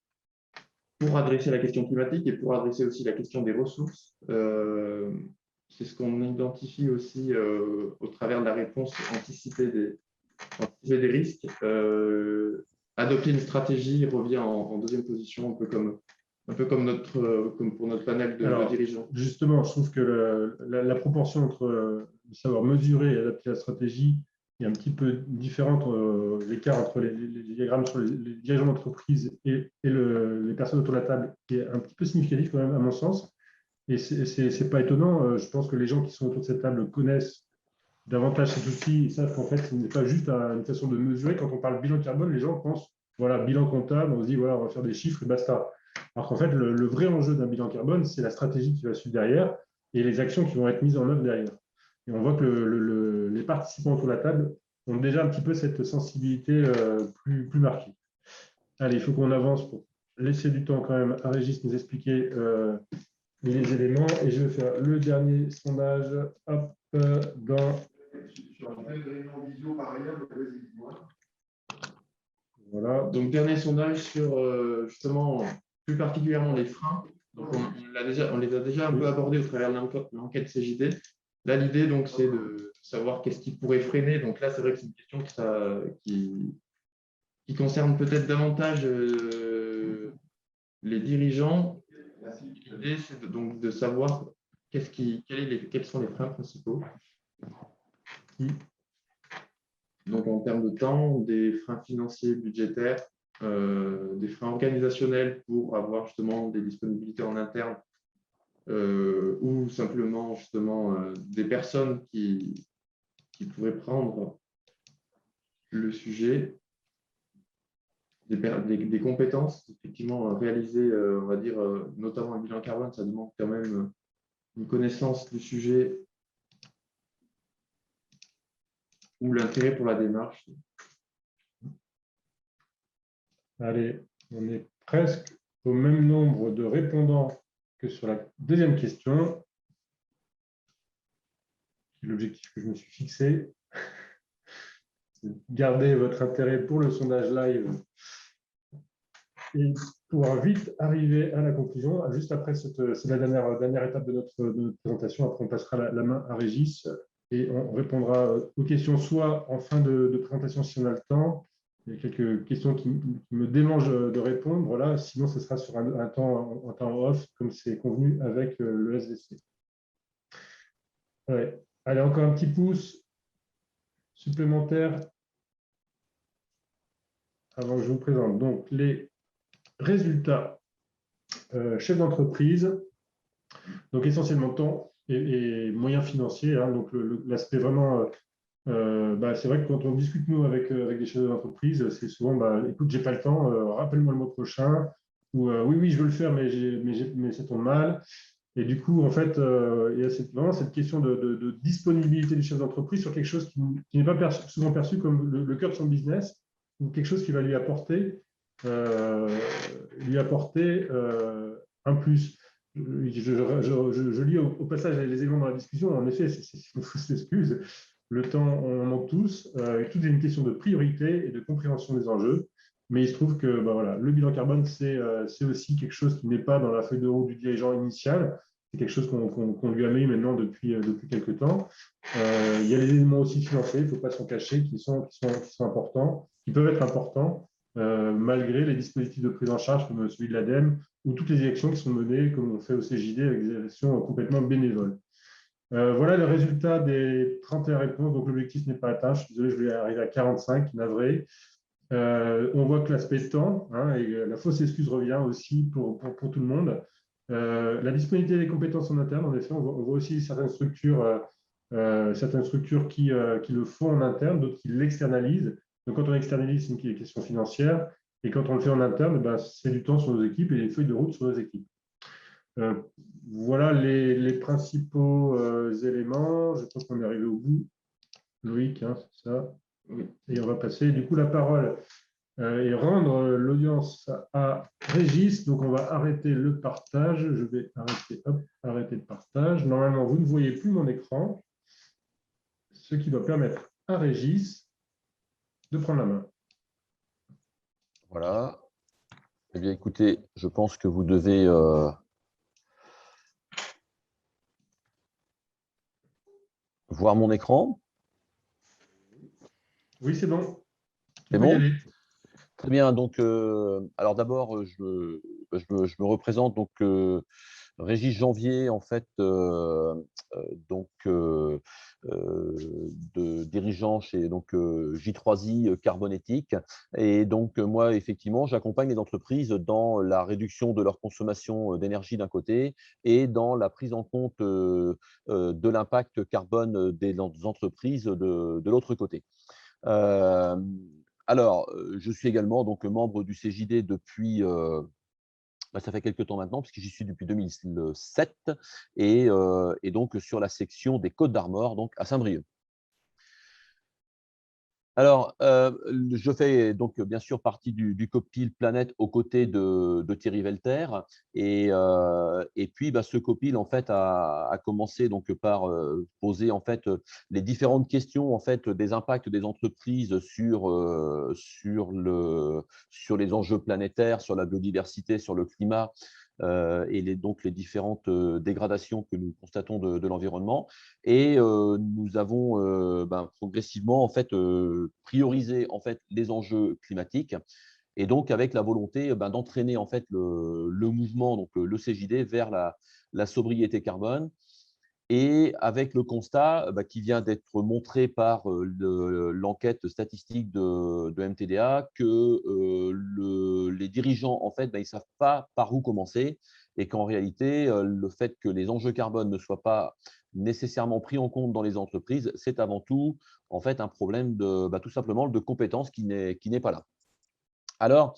pour adresser la question climatique et pour adresser aussi la question des ressources. C'est ce qu'on identifie aussi au travers de la réponse anticipée des risques. Adopter une stratégie revient en deuxième position, un peu comme pour notre panel de dirigeants. Justement, je trouve que la proportion entre savoir mesurer et adapter la stratégie est un petit peu différente, l'écart entre les diagrammes sur les dirigeants d'entreprise et les personnes autour de la table est un petit peu significatif quand même, à mon sens. Et ce n'est pas étonnant. Je pense que les gens qui sont autour de cette table connaissent davantage cet outil et savent qu'en fait, ce n'est pas juste une façon de mesurer. Quand on parle bilan carbone, les gens pensent, voilà, bilan comptable, on se dit, voilà, on va faire des chiffres et basta. Alors qu'en fait, le vrai enjeu d'un bilan carbone, c'est la stratégie qui va suivre derrière et les actions qui vont être mises en œuvre derrière. Et on voit que les participants autour de la table ont déjà un petit peu cette sensibilité plus marquée. Allez, il faut qu'on avance pour laisser du temps quand même à Régis nous expliquer les éléments. Et je vais faire le dernier sondage dans... Voilà. Donc, dernier sondage sur justement, plus particulièrement les freins. Donc, on les a déjà un peu abordés au travers de l'enquête CJD. Là, l'idée, donc, c'est de savoir qu'est-ce qui pourrait freiner. Donc là, c'est vrai que c'est une question qui concerne peut-être davantage les dirigeants. L'idée, c'est donc de savoir quels sont les freins principaux. Donc, en termes de temps, des freins financiers, budgétaires, des freins organisationnels pour avoir justement des disponibilités en interne ou simplement justement des personnes qui pourraient prendre le sujet, des compétences, effectivement, réaliser, on va dire, notamment un bilan carbone, ça demande quand même une connaissance du sujet ou l'intérêt pour la démarche. Allez, on est presque au même nombre de répondants que sur la deuxième question. C'est l'objectif que je me suis fixé. Gardez votre intérêt pour le sondage live et pouvoir vite arriver à la conclusion. Juste après, c'est la dernière étape de notre présentation. Après, on passera la main à Régis et on répondra aux questions soit en fin de présentation si on a le temps. Il y a quelques questions qui me démangent de répondre. Là, sinon, ce sera sur un temps off, comme c'est convenu avec le SVC. Ouais. Allez, encore un petit pouce. supplémentaires avant que je vous présente. Donc, les résultats chef d'entreprise, donc essentiellement temps et moyens financiers. Hein, donc, l'aspect vraiment… c'est vrai que quand on discute, nous, avec des chefs d'entreprise, c'est souvent écoute, j'ai pas le temps, rappelle-moi le mois prochain, ou oui, je veux le faire, mais ça tombe mal. Et du coup, en fait, il y a vraiment cette question de disponibilité du chef d'entreprise sur quelque chose qui n'est pas souvent perçu comme le cœur de son business, ou quelque chose qui va lui apporter un plus. Je lis au passage les éléments dans la discussion. En effet, c'est une fausse excuse. Le temps, on en manque tous. Tout est une question de priorité et de compréhension des enjeux. Mais il se trouve que le bilan carbone, c'est aussi quelque chose qui n'est pas dans la feuille de route du dirigeant initial. C'est quelque chose qu'on lui a mis maintenant depuis quelques temps. Il y a les éléments aussi financiers, il ne faut pas s'en cacher, qui sont importants, qui peuvent être importants, malgré les dispositifs de prise en charge comme celui de l'ADEME ou toutes les actions qui sont menées, comme on fait au CJD, avec des actions complètement bénévoles. Voilà le résultat des 31 réponses. Donc, l'objectif n'est pas atteint. Je suis désolé, je vais arriver à 45, navré. On voit que l'aspect temps, et la fausse excuse revient aussi pour tout le monde. La disponibilité des compétences en interne, en effet, on voit aussi certaines structures qui le font en interne, d'autres qui l'externalisent. Donc, quand on externalise, c'est une question financière. Et quand on le fait en interne, c'est du temps sur nos équipes et des feuilles de route sur nos équipes. Voilà les principaux éléments. Je pense qu'on est arrivé au bout. Loïc, c'est ça. Oui. Et on va passer du coup la parole et rendre l'audience à Régis. Donc, on va arrêter le partage. Je vais arrêter le partage. Normalement, vous ne voyez plus mon écran, ce qui doit permettre à Régis de prendre la main. Voilà. Eh bien, écoutez, je pense que vous devez voir mon écran. Oui, c'est bon. C'est bon? Très bien. Donc, alors d'abord, je me représente. Donc, Régis Janvier, en fait, dirigeant chez J3I Carbonétique. Et donc, moi, effectivement, j'accompagne les entreprises dans la réduction de leur consommation d'énergie d'un côté et dans la prise en compte de l'impact carbone des entreprises de l'autre côté. Alors, je suis également donc membre du CJD depuis… ça fait quelques temps maintenant, puisque j'y suis depuis 2007, et donc sur la section des Côtes d'Armor, donc à Saint-Brieuc. Alors, je fais donc bien sûr partie du COPIL Planète aux côtés de Thierry Velter. Et puis, ce COPIL en fait, a commencé donc par poser en fait, les différentes questions en fait, des impacts des entreprises sur les enjeux planétaires, sur la biodiversité, sur le climat. Et donc les différentes dégradations que nous constatons de l'environnement. Et nous avons progressivement en fait, priorisé en fait, les enjeux climatiques, et donc avec la volonté d'entraîner en fait, le mouvement, donc le CJD, vers la sobriété carbone. Et avec le constat qui vient d'être montré par l'enquête statistique de MTDA, que les dirigeants, en fait, ils ne savent pas par où commencer, et qu'en réalité, le fait que les enjeux carbone ne soient pas nécessairement pris en compte dans les entreprises, c'est avant tout en fait, un problème tout simplement de compétences qui n'est pas là. Alors,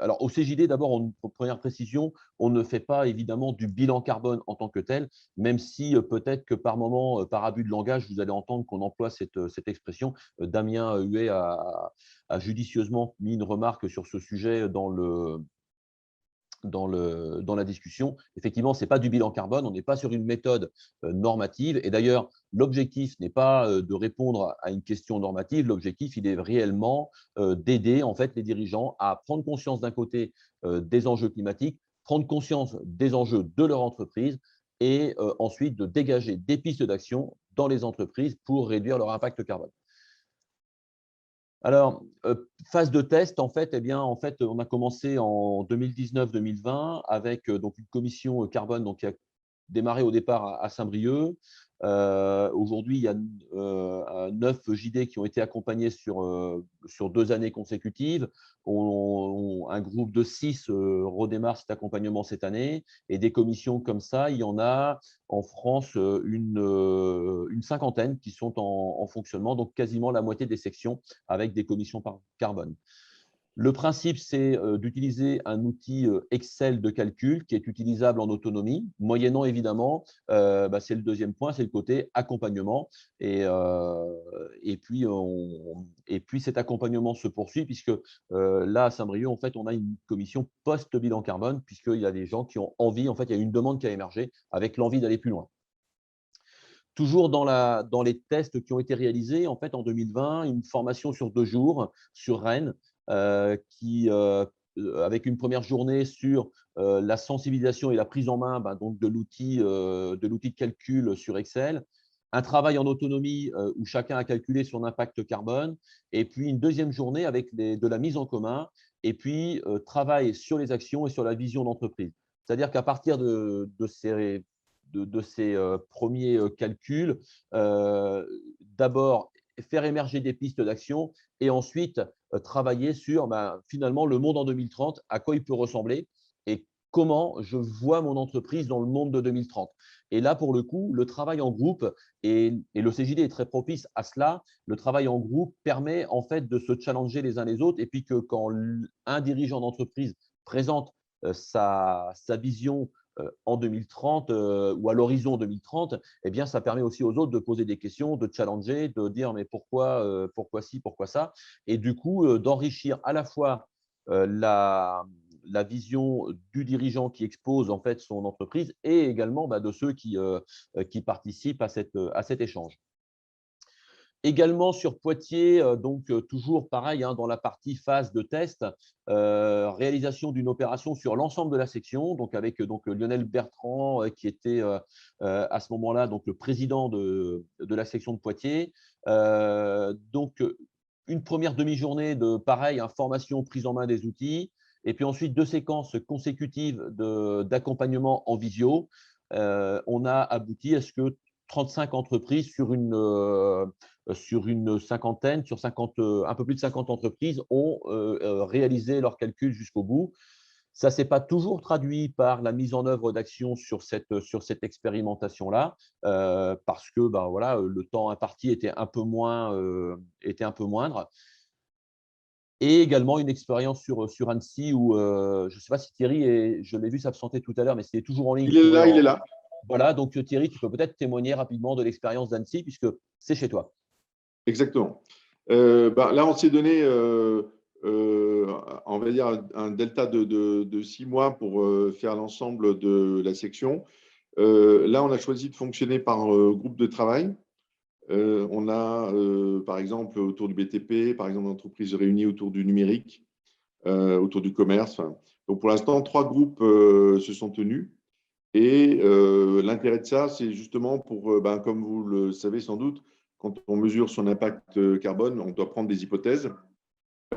alors, au CJD, d'abord, première précision, on ne fait pas évidemment du bilan carbone en tant que tel, même si peut-être que par moment, par abus de langage, vous allez entendre qu'on emploie cette expression. Damien Huet a judicieusement mis une remarque sur ce sujet dans la discussion. Effectivement, ce n'est pas du bilan carbone, on n'est pas sur une méthode normative. Et d'ailleurs, l'objectif n'est pas de répondre à une question normative. L'objectif, il est réellement d'aider en fait, les dirigeants à prendre conscience d'un côté des enjeux climatiques, prendre conscience des enjeux de leur entreprise, et ensuite de dégager des pistes d'action dans les entreprises pour réduire leur impact carbone. Alors, phase de test, en fait, on a commencé en 2019-2020 avec donc une commission carbone qui a démarré au départ à Saint-Brieuc. Aujourd'hui, il y a 9 JD qui ont été accompagnés sur 2 années consécutives. Un groupe de 6 redémarre cet accompagnement cette année. Et des commissions comme ça, il y en a en France une cinquantaine qui sont en fonctionnement, donc quasiment la moitié des sections avec des commissions par carbone. Le principe, c'est d'utiliser un outil Excel de calcul qui est utilisable en autonomie, moyennant évidemment, c'est le deuxième point, c'est le côté accompagnement. Et puis cet accompagnement se poursuit puisque là, à Saint-Brieuc, en fait, on a une commission post-bilan carbone puisqu'il y a des gens qui ont envie, en fait, il y a une demande qui a émergé avec l'envie d'aller plus loin. Toujours dans les tests qui ont été réalisés, en fait, en 2020, une formation sur 2 jours sur Rennes, avec une première journée sur la sensibilisation et la prise en main donc de l'outil de calcul sur Excel, un travail en autonomie où chacun a calculé son impact carbone, et puis une deuxième journée avec de la mise en commun, et puis travail sur les actions et sur la vision d'entreprise. C'est-à-dire qu'à partir de ces premiers calculs, d'abord faire émerger des pistes d'action et ensuite travailler sur finalement le monde en 2030, à quoi il peut ressembler et comment je vois mon entreprise dans le monde de 2030. Et là, pour le coup, le travail en groupe, et le CJD est très propice à cela, le travail en groupe permet en fait de se challenger les uns les autres, et puis que quand un dirigeant d'entreprise présente sa vision en 2030 ou à l'horizon 2030, eh bien, ça permet aussi aux autres de poser des questions, de challenger, de dire mais pourquoi ci, pourquoi ça, et du coup d'enrichir à la fois la vision du dirigeant qui expose en fait son entreprise et également de ceux qui participent à cet échange. Également sur Poitiers, donc toujours pareil, dans la partie phase de test, réalisation d'une opération sur l'ensemble de la section, donc avec Lionel Bertrand qui était à ce moment-là donc le président de la section de Poitiers. Donc une première demi-journée de pareil, formation, prise en main des outils, et puis ensuite 2 séquences consécutives d'accompagnement en visio. On a abouti à ce que 35 entreprises sur une cinquantaine, un peu plus de 50 entreprises ont réalisé leurs calculs jusqu'au bout. Ça ne s'est pas toujours traduit par la mise en œuvre d'actions sur cette expérimentation-là, parce que le temps imparti était un peu moindre. Et également une expérience sur Annecy où, je ne sais pas si Thierry, je l'ai vu s'absenter tout à l'heure, mais c'est toujours en ligne. Il est là. Voilà, donc Thierry, tu peux peut-être témoigner rapidement de l'expérience d'Annecy, puisque c'est chez toi. Exactement. Là, on s'est donné, on va dire, un delta de 6 mois pour faire l'ensemble de la section. Là, on a choisi de fonctionner par groupe de travail. On a, par exemple, autour du BTP, par exemple, l'entreprise réunie autour du numérique, autour du commerce. Donc, pour l'instant, 3 groupes se sont tenus. Et l'intérêt de ça, c'est justement pour, comme vous le savez sans doute, quand on mesure son impact carbone, on doit prendre des hypothèses.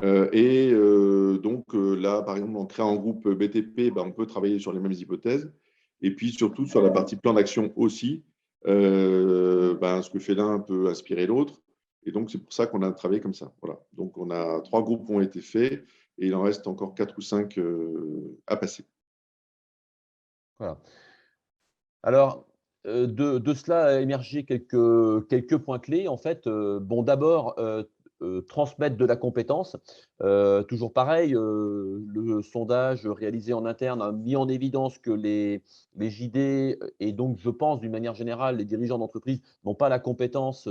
Donc là, par exemple, en créant un groupe BTP, on peut travailler sur les mêmes hypothèses. Et puis surtout sur la partie plan d'action aussi, ce que fait l'un peut inspirer l'autre. Et donc, c'est pour ça qu'on a travaillé comme ça. Voilà. Donc, 3 groupes ont été faits et il en reste encore 4 ou 5 à passer. Voilà. Alors, de cela a émergé quelques points clés. En fait, d'abord, transmettre de la compétence. Toujours pareil, le sondage réalisé en interne a mis en évidence que les JD, et donc je pense d'une manière générale, les dirigeants d'entreprise n'ont pas la compétence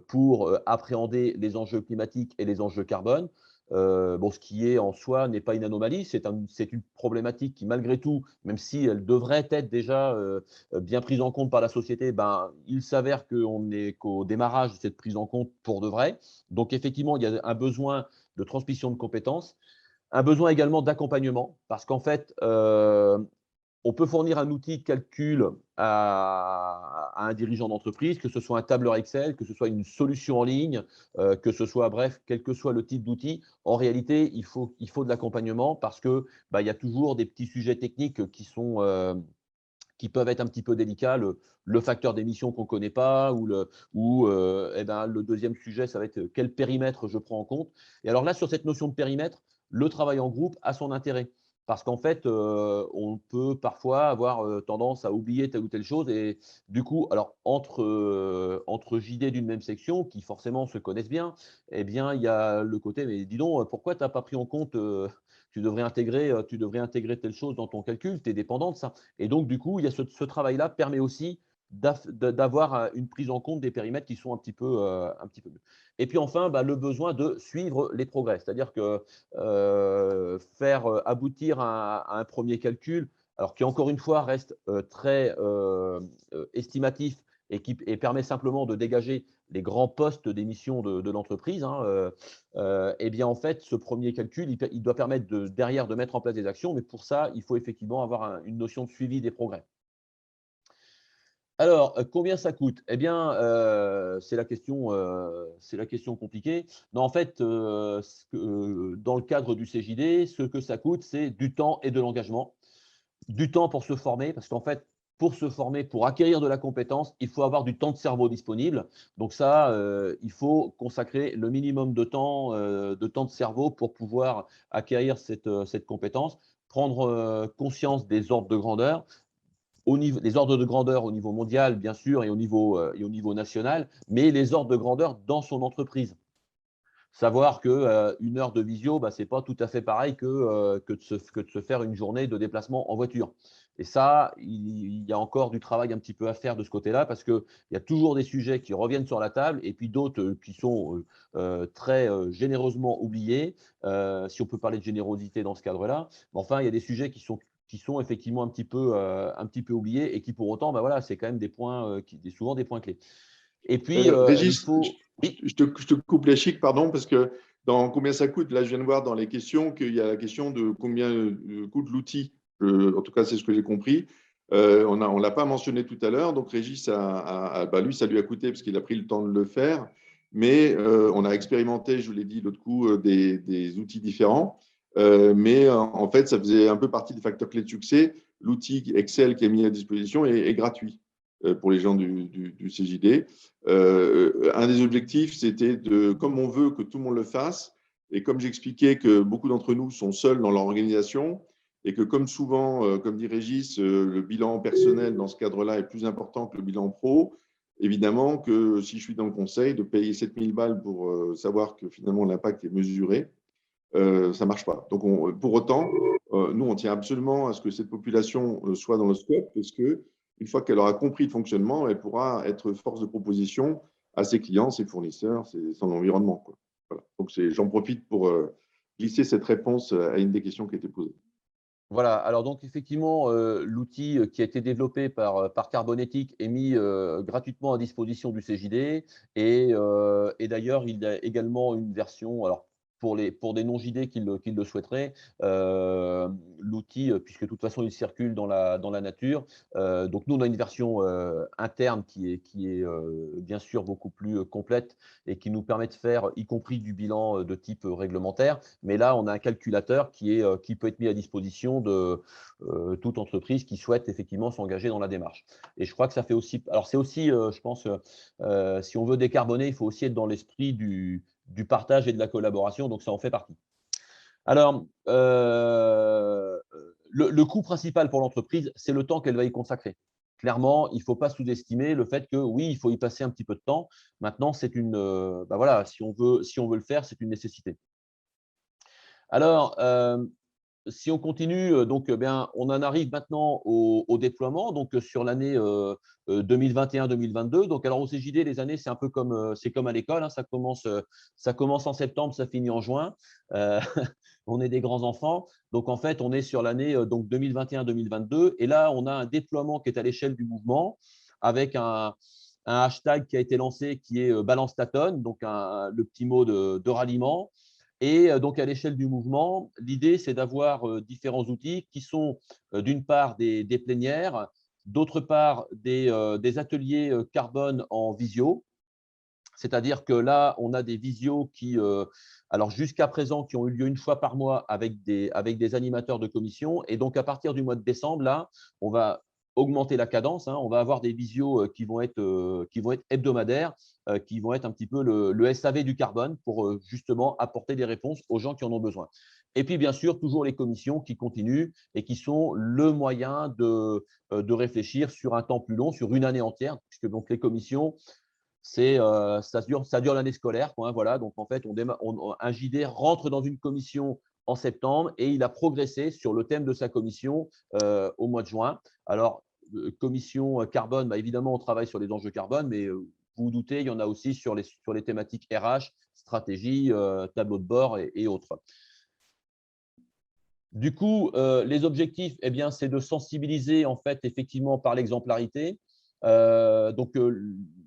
pour appréhender les enjeux climatiques et les enjeux carbone. Ce qui est en soi n'est pas une anomalie, c'est une problématique qui malgré tout, même si elle devrait être déjà bien prise en compte par la société, il s'avère qu'on n'est qu'au démarrage de cette prise en compte pour de vrai. Donc effectivement, il y a un besoin de transmission de compétences, un besoin également d'accompagnement, parce qu'en fait, on peut fournir un outil de calcul à un dirigeant d'entreprise, que ce soit un tableur Excel, que ce soit une solution en ligne, que ce soit, bref, quel que soit le type d'outil. En réalité, il faut de l'accompagnement parce que il y a toujours des petits sujets techniques qui sont qui peuvent être un petit peu délicats, le facteur d'émission qu'on ne connaît pas, ou le deuxième sujet, ça va être quel périmètre je prends en compte. Et alors là, sur cette notion de périmètre, le travail en groupe a son intérêt. Parce qu'en fait, on peut parfois avoir tendance à oublier telle ou telle chose. Et du coup, alors entre JD d'une même section, qui forcément se connaissent bien, eh bien, il y a le côté, mais dis donc, pourquoi tu n'as pas pris en compte, tu devrais intégrer telle chose dans ton calcul, tu es dépendant de ça. Et donc, du coup, il y a ce travail-là permet aussi d'avoir une prise en compte des périmètres qui sont un petit peu mieux. Et puis enfin, le besoin de suivre les progrès. C'est-à-dire que faire aboutir à un premier calcul, alors qui encore une fois reste très estimatif et permet simplement de dégager les grands postes d'émission de l'entreprise, hein, eh bien en fait, ce premier calcul, il doit permettre derrière de mettre en place des actions, mais pour ça, il faut effectivement avoir une notion de suivi des progrès. Alors, combien ça coûte? Eh bien, c'est la question compliquée. Non, en fait, dans le cadre du CJD, ce que ça coûte, c'est du temps et de l'engagement. Du temps pour se former, parce qu'en fait, pour se former, pour acquérir de la compétence, il faut avoir du temps de cerveau disponible. Donc ça, il faut consacrer le minimum de temps de cerveau pour pouvoir acquérir cette compétence, prendre conscience des ordres de grandeur. Les ordres de grandeur au niveau mondial, bien sûr, et au niveau national, mais les ordres de grandeur dans son entreprise. Savoir qu'une heure de visio, ce n'est pas tout à fait pareil que de se faire une journée de déplacement en voiture. Et ça, il y a encore du travail un petit peu à faire de ce côté-là, parce qu'il y a toujours des sujets qui reviennent sur la table et puis d'autres qui sont très généreusement oubliés, si on peut parler de générosité dans ce cadre-là. Mais enfin, il y a des sujets qui sont effectivement un petit peu oubliés et qui pour autant, voilà, c'est quand même des points, souvent des points clés. Et puis, Régis, il faut… je te coupe les chics, pardon, parce que dans combien ça coûte, là je viens de voir dans les questions qu'il y a la question de combien coûte l'outil. En tout cas, c'est ce que j'ai compris. On ne l'a pas mentionné tout à l'heure, donc Régis, lui, ça lui a coûté parce qu'il a pris le temps de le faire, mais on a expérimenté, je vous l'ai dit l'autre coup, des outils différents. Mais en fait, ça faisait un peu partie des facteurs clés de succès. L'outil Excel qui est mis à disposition est gratuit pour les gens du CJD. Un des objectifs, c'était comme on veut que tout le monde le fasse, et comme j'expliquais que beaucoup d'entre nous sont seuls dans leur organisation, et que comme souvent, comme dit Régis, le bilan personnel dans ce cadre-là est plus important que le bilan pro, évidemment que si je suis dans le conseil, de payer 7000 balles pour savoir que finalement l'impact est mesuré, ça ne marche pas. Donc, pour autant, nous, on tient absolument à ce que cette population soit dans le scope, parce que une fois qu'elle aura compris le fonctionnement, elle pourra être force de proposition à ses clients, ses fournisseurs, son environnement, quoi. Voilà. Donc, j'en profite pour glisser cette réponse à une des questions qui a été posée. Voilà, alors donc effectivement, l'outil qui a été développé par Carbonetic est mis gratuitement à disposition du CJD et d'ailleurs, il y a également une version, alors pour des non-JD qui le souhaiteraient, l'outil, puisque de toute façon il circule dans la nature. Donc nous, on a une version interne qui est bien sûr beaucoup plus complète et qui nous permet de faire, y compris du bilan de type réglementaire. Mais là, on a un calculateur qui peut être mis à disposition de toute entreprise qui souhaite effectivement s'engager dans la démarche. Et je crois que ça fait aussi… Alors c'est aussi, je pense, si on veut décarboner, il faut aussi être dans l'esprit du partage et de la collaboration, donc ça en fait partie. Alors, le coût principal pour l'entreprise, c'est le temps qu'elle va y consacrer. Clairement, il ne faut pas sous-estimer le fait que oui, il faut y passer un petit peu de temps. Maintenant, c'est voilà, si on veut le faire, c'est une nécessité. Alors, si on continue, donc, on en arrive maintenant au déploiement, donc sur l'année 2021-2022. Donc, alors au CJD, les années, c'est un peu comme à l'école, hein, ça commence en septembre, ça finit en juin. On est des grands enfants. Donc, en fait, on est sur l'année 2021-2022. Et là, on a un déploiement qui est à l'échelle du mouvement avec un hashtag qui a été lancé qui est Balance ta tonne, donc le petit mot de ralliement. Et donc, à l'échelle du mouvement, l'idée, c'est d'avoir différents outils qui sont d'une part des plénières, d'autre part des ateliers carbone en visio. C'est-à-dire que là, on a des visios qui, alors jusqu'à présent, qui ont eu lieu une fois par mois avec des animateurs de commission. Et donc, à partir du mois de décembre, là, on va augmenter la cadence. On va avoir des visios qui vont être hebdomadaires, qui vont être un petit peu le SAV du carbone pour justement apporter des réponses aux gens qui en ont besoin. Et puis, bien sûr, toujours les commissions qui continuent et qui sont le moyen de réfléchir sur un temps plus long, sur une année entière, puisque donc les commissions, ça dure l'année scolaire, quoi, voilà. Donc, en fait, un JD rentre dans une commission en septembre et il a progressé sur le thème de sa commission au mois de juin. Alors, commission carbone, évidemment, on travaille sur les enjeux carbone, mais vous vous doutez, il y en a aussi sur les thématiques RH, stratégie, tableau de bord et autres. Du coup, les objectifs, c'est de sensibiliser en fait effectivement par l'exemplarité.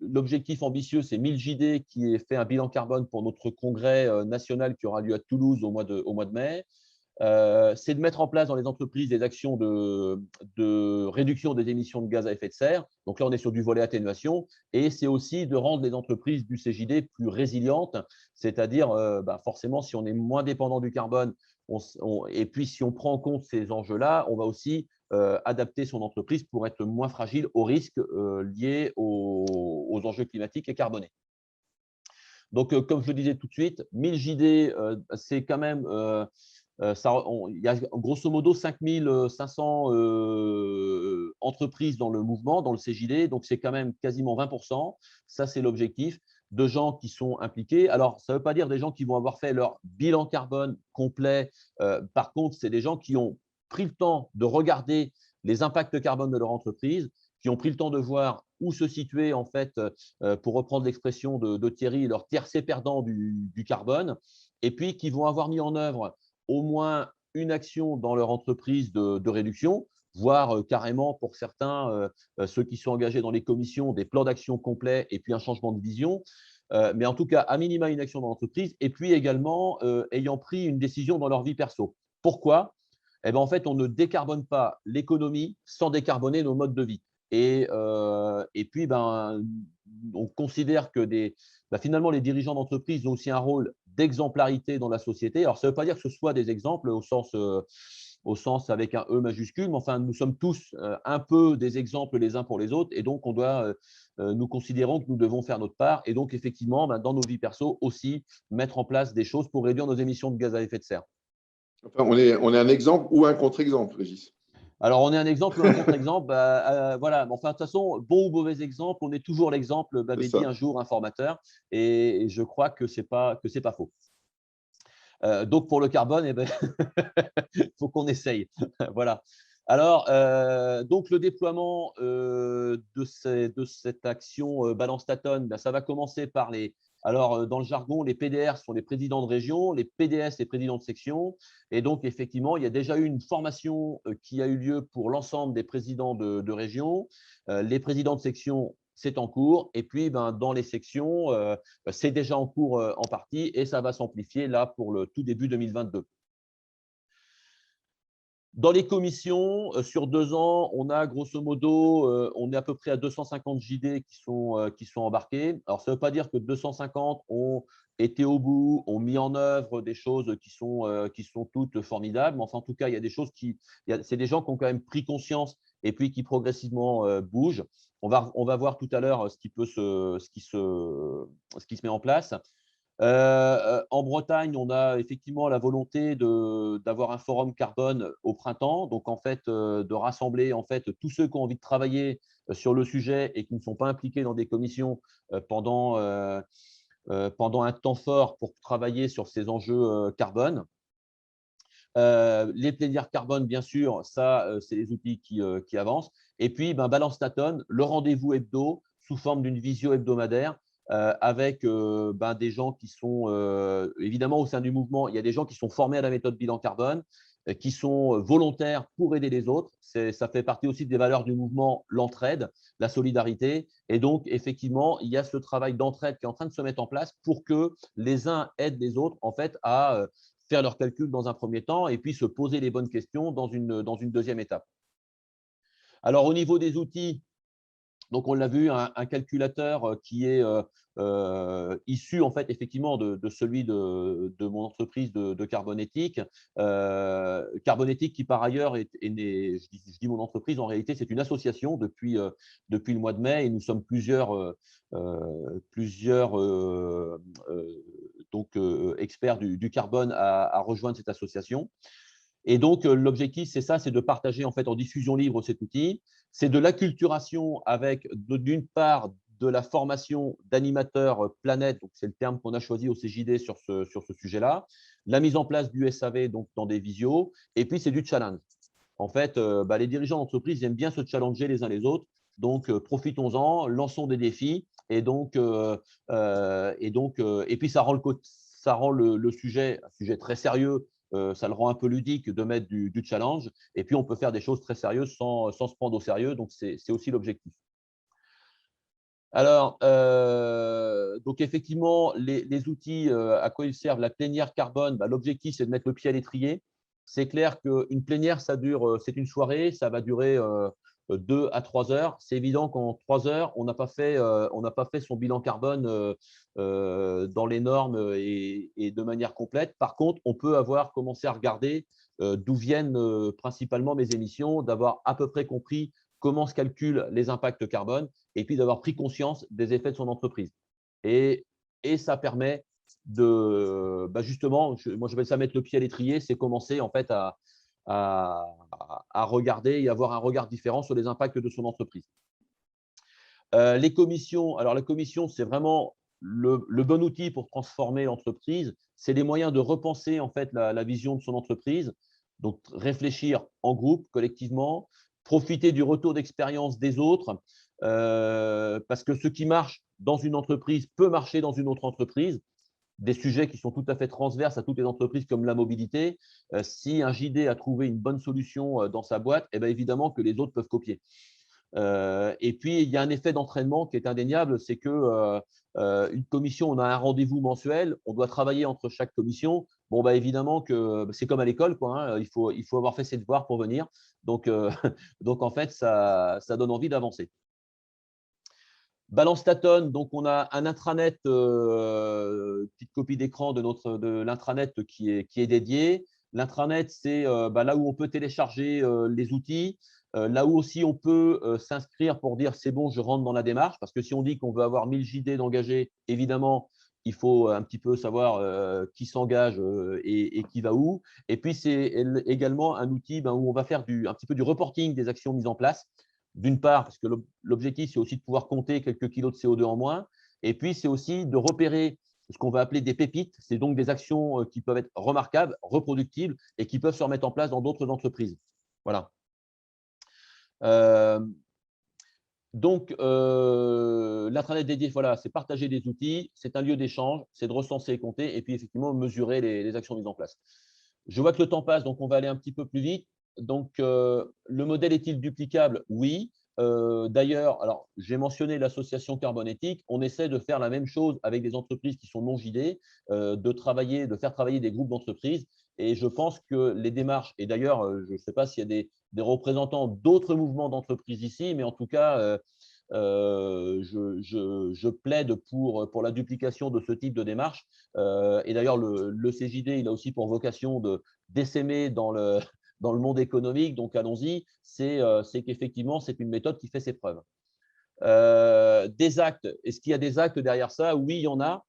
L'objectif ambitieux, c'est 1000 JD qui est fait un bilan carbone pour notre congrès national qui aura lieu à Toulouse au mois de mai. C'est de mettre en place dans les entreprises des actions de réduction des émissions de gaz à effet de serre. Donc là, on est sur du volet atténuation. Et c'est aussi de rendre les entreprises du CJD plus résilientes, c'est-à-dire forcément, si on est moins dépendant du carbone, et puis si on prend en compte ces enjeux-là, on va aussi adapter son entreprise pour être moins fragile aux risques liés aux enjeux climatiques et carbonés. Donc, comme je le disais tout de suite, 1000 JD, c'est quand même… il y a grosso modo 5500 entreprises dans le mouvement, dans le CJD, donc c'est quand même quasiment 20%. Ça, c'est l'objectif de gens qui sont impliqués. Alors, ça ne veut pas dire des gens qui vont avoir fait leur bilan carbone complet. Par contre, c'est des gens qui ont pris le temps de regarder les impacts carbone de leur entreprise, qui ont pris le temps de voir où se situer, en fait, pour reprendre l'expression de Thierry, leur tiercé perdant du carbone, et puis qui vont avoir mis en œuvre au moins une action dans leur entreprise de réduction, voire carrément pour certains, ceux qui sont engagés dans les commissions, des plans d'action complets et puis un changement de vision. Mais en tout cas, à minima, une action dans l'entreprise et puis également ayant pris une décision dans leur vie perso. Pourquoi ? En fait, on ne décarbone pas l'économie sans décarboner nos modes de vie. Et puis, on considère que finalement, les dirigeants d'entreprise ont aussi un rôle d'exemplarité dans la société. Alors, ça ne veut pas dire que ce soit des exemples au sens avec un E majuscule, mais enfin, nous sommes tous un peu des exemples les uns pour les autres. Et donc, nous considérons que nous devons faire notre part. Et donc, effectivement, dans nos vies perso aussi, mettre en place des choses pour réduire nos émissions de gaz à effet de serre. Enfin, on est un exemple ou un contre-exemple, Régis? Alors, on est un exemple ou un contre-exemple, voilà. Enfin, de toute façon, bon ou mauvais exemple, on est toujours l'exemple, m'avait dit un jour un formateur, et je crois que c'est pas faux. Donc, pour le carbone, il faut qu'on essaye. Voilà. Alors, donc le déploiement de cette action Balance ta tonne, ça va commencer par alors, dans le jargon, les PDR sont les présidents de région, les PDS, les présidents de section. Et donc, effectivement, il y a déjà eu une formation qui a eu lieu pour l'ensemble des présidents de région. Les présidents de section, c'est en cours. Et puis, dans les sections, c'est déjà en cours en partie et ça va s'amplifier là pour le tout début 2022. Dans les commissions, sur 2 ans, on a grosso modo, on est à peu près à 250 JD qui sont embarqués. Alors, ça ne veut pas dire que 250 ont été au bout, ont mis en œuvre des choses qui sont toutes formidables. Mais enfin, en tout cas, il y a des choses c'est des gens qui ont quand même pris conscience et puis qui progressivement bougent. On va voir tout à l'heure ce qui se met en place. En Bretagne, on a effectivement la volonté d'avoir un forum carbone au printemps, donc en fait de rassembler en fait tous ceux qui ont envie de travailler sur le sujet et qui ne sont pas impliqués dans des commissions pendant un temps fort pour travailler sur ces enjeux carbone. Les plénières carbone, bien sûr, ça, c'est les outils qui avancent. Et puis, Balance ta tonne, le rendez-vous hebdo sous forme d'une visio hebdomadaire avec des gens qui sont évidemment au sein du mouvement. Il y a des gens qui sont formés à la méthode bilan carbone, qui sont volontaires pour aider les autres. Ça fait partie aussi des valeurs du mouvement, l'entraide, la solidarité. Et donc, effectivement, il y a ce travail d'entraide qui est en train de se mettre en place pour que les uns aident les autres en fait à faire leurs calculs dans un premier temps et puis se poser les bonnes questions dans une deuxième étape. Alors, au niveau des outils, Donc, on l'a vu, un calculateur qui est issu, en fait, effectivement, de celui de mon entreprise de Carbonétique. Carbonétique qui, par ailleurs, est né, je dis mon entreprise, en réalité, c'est une association depuis le mois de mai et nous sommes plusieurs experts du carbone à rejoindre cette association. Et donc, l'objectif, c'est ça, c'est de partager en fait en diffusion libre cet outil. C'est de l'acculturation avec, d'une part, de la formation d'animateurs planète, donc c'est le terme qu'on a choisi au CJD sur ce sujet-là, la mise en place du SAV donc dans des visios, et puis c'est du challenge. En fait, les dirigeants d'entreprise aiment bien se challenger les uns les autres, donc profitons-en, lançons des défis, et puis ça rend le sujet, un sujet très sérieux. Ça le rend un peu ludique de mettre du challenge. Et puis, on peut faire des choses très sérieuses sans se prendre au sérieux. Donc, c'est aussi l'objectif. Alors, donc effectivement, les outils, à quoi ils servent? La plénière carbone, l'objectif, c'est de mettre le pied à l'étrier. C'est clair qu'une plénière, c'est une soirée, ça va durer 2 à 3 heures. C'est évident qu'en 3 heures, on n'a pas fait son bilan carbone dans les normes et de manière complète. Par contre, on peut avoir commencé à regarder d'où viennent principalement mes émissions, d'avoir à peu près compris comment se calculent les impacts carbone et puis d'avoir pris conscience des effets de son entreprise. Et ça permet de, justement, moi j'appelle ça mettre le pied à l'étrier, c'est commencer en fait à regarder et avoir un regard différent sur les impacts de son entreprise. Les commissions, alors la commission, c'est vraiment le bon outil pour transformer l'entreprise. C'est les moyens de repenser en fait la vision de son entreprise, donc réfléchir en groupe, collectivement, profiter du retour d'expérience des autres, parce que ce qui marche dans une entreprise peut marcher dans une autre entreprise. Des sujets qui sont tout à fait transverses à toutes les entreprises comme la mobilité. Si un JD a trouvé une bonne solution dans sa boîte, bien évidemment que les autres peuvent copier. Et puis, il y a un effet d'entraînement qui est indéniable, c'est que une commission, on a un rendez-vous mensuel, on doit travailler entre chaque commission. Bon, évidemment que c'est comme à l'école, quoi, hein, il faut avoir fait ses devoirs pour venir. Donc, en fait, ça donne envie d'avancer. Balance Statone, donc on a un intranet, petite copie d'écran de l'intranet qui est dédié. L'intranet, c'est là où on peut télécharger les outils, là où aussi on peut s'inscrire pour dire c'est bon, je rentre dans la démarche, parce que si on dit qu'on veut avoir 1000 JD d'engagés, évidemment, il faut un petit peu savoir qui s'engage et qui va où. Et puis, c'est également un outil où on va faire un petit peu du reporting des actions mises en place. D'une part, parce que l'objectif, c'est aussi de pouvoir compter quelques kilos de CO2 en moins. Et puis, c'est aussi de repérer ce qu'on va appeler des pépites. C'est donc des actions qui peuvent être remarquables, reproductibles et qui peuvent se remettre en place dans d'autres entreprises. Voilà. Donc, l'intranet dédié, voilà, c'est partager des outils, c'est un lieu d'échange, c'est de recenser et compter, et puis effectivement mesurer les actions mises en place. Je vois que le temps passe, donc on va aller un petit peu plus vite. Donc, le modèle est-il duplicable? Oui. D'ailleurs, alors j'ai mentionné l'association Carbonétique. On essaie de faire la même chose avec des entreprises qui sont non JD, de faire travailler des groupes d'entreprises. Et je pense que les démarches, et d'ailleurs, je ne sais pas s'il y a des représentants d'autres mouvements d'entreprises ici, mais en tout cas, je plaide pour la duplication de ce type de démarche. Et d'ailleurs, le CJD, il a aussi pour vocation d'essaimer dans le monde économique. Donc, allons-y. C'est qu'effectivement, c'est une méthode qui fait ses preuves. Des actes. Est-ce qu'il y a des actes derrière ça? Oui, il y en a.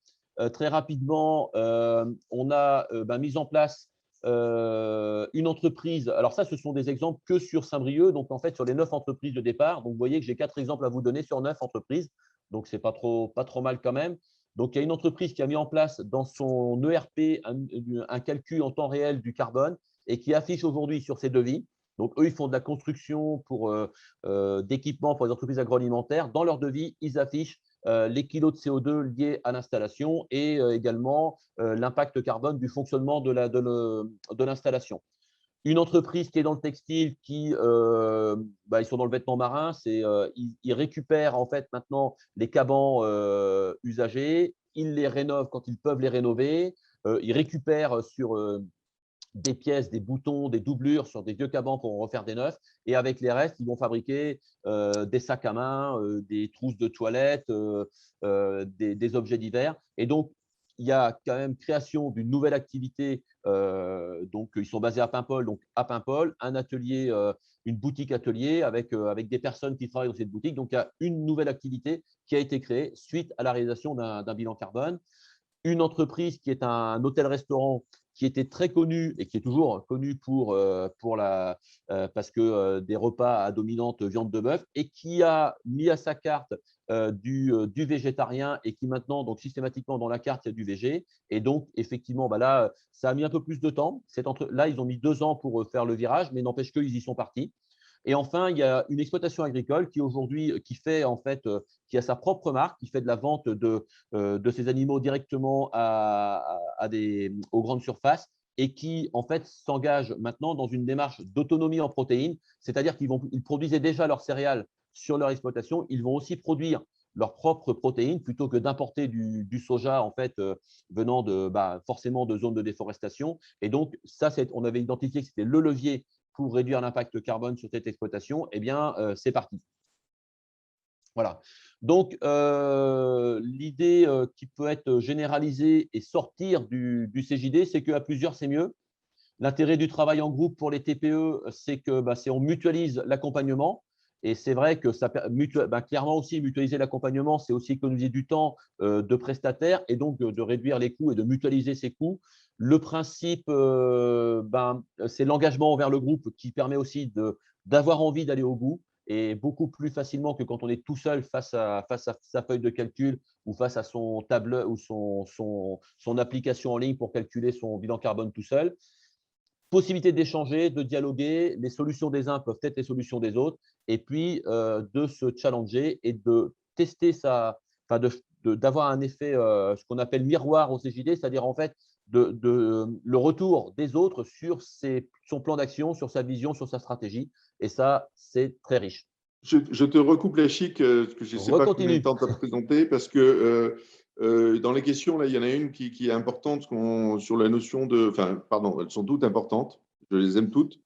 Très rapidement, on a mis en place une entreprise. Alors ça, ce sont des exemples que sur Saint-Brieuc, donc en fait sur les 9 entreprises de départ. Donc vous voyez que j'ai 4 exemples à vous donner sur 9 entreprises, donc c'est pas trop mal quand même. Donc il y a une entreprise qui a mis en place dans son ERP un calcul en temps réel du carbone et qui affiche aujourd'hui sur ses devis. Donc eux, ils font de la construction d'équipements pour les entreprises agroalimentaires. Dans leur devis, ils affichent les kilos de CO2 liés à l'installation et également l'impact carbone du fonctionnement de l'installation. Une entreprise qui est dans le textile, ils sont dans le vêtement marin, ils récupèrent en fait maintenant les cabans usagés, ils les rénovent quand ils peuvent les rénover, ils récupèrent des pièces, des boutons, des doublures sur des vieux caban pour en refaire des neufs. Et avec les restes, ils vont fabriquer des sacs à main, des trousses de toilette, des objets divers. Et donc, il y a quand même création d'une nouvelle activité. Donc, ils sont basés à Paimpol. Donc, à Paimpol, un atelier, une boutique atelier avec des personnes qui travaillent dans cette boutique. Donc, il y a une nouvelle activité qui a été créée suite à la réalisation d'un bilan carbone. Une entreprise qui est un hôtel-restaurant qui était très connu et qui est toujours connu parce que des repas à dominante viande de bœuf et qui a mis à sa carte du végétarien et qui maintenant, donc systématiquement dans la carte, il y a du végé. Et donc, effectivement, là, ça a mis un peu plus de temps. Là, ils ont mis 2 ans pour faire le virage, mais n'empêche qu'ils y sont partis. Et enfin, il y a une exploitation agricole qui aujourd'hui, qui a sa propre marque, qui fait de la vente de ces animaux directement aux grandes surfaces et qui, en fait, s'engage maintenant dans une démarche d'autonomie en protéines, c'est-à-dire qu'ils produisaient déjà leurs céréales sur leur exploitation, ils vont aussi produire leurs propres protéines plutôt que d'importer du soja en fait venant forcément de zones de déforestation. Et donc ça, on avait identifié que c'était le levier pour réduire l'impact carbone sur cette exploitation. Eh bien, c'est parti. Voilà. Donc, l'idée qui peut être généralisée et sortir du CJD, c'est qu'à plusieurs, c'est mieux. L'intérêt du travail en groupe pour les TPE, c'est qu'on mutualise l'accompagnement. Et c'est vrai que clairement aussi, mutualiser l'accompagnement, c'est aussi économiser du temps de prestataires et donc de réduire les coûts et de mutualiser ces coûts. Le principe, c'est l'engagement envers le groupe qui permet aussi d'avoir envie d'aller au bout et beaucoup plus facilement que quand on est tout seul face à sa feuille de calcul ou face à son tableur ou son application en ligne pour calculer son bilan carbone tout seul. Possibilité d'échanger, de dialoguer, les solutions des uns peuvent être les solutions des autres, et puis de se challenger et de tester d'avoir un effet, ce qu'on appelle miroir au CJD, c'est-à-dire en fait le retour des autres sur son plan d'action, sur sa vision, sur sa stratégie, et ça, c'est très riche. Je te recoupe la chic, parce que je ne sais pas combien de temps tu as présenté, parce que dans les questions, là, il y en a une qui est importante sur la notion de… Enfin, pardon, elles sont toutes importantes, je les aime toutes,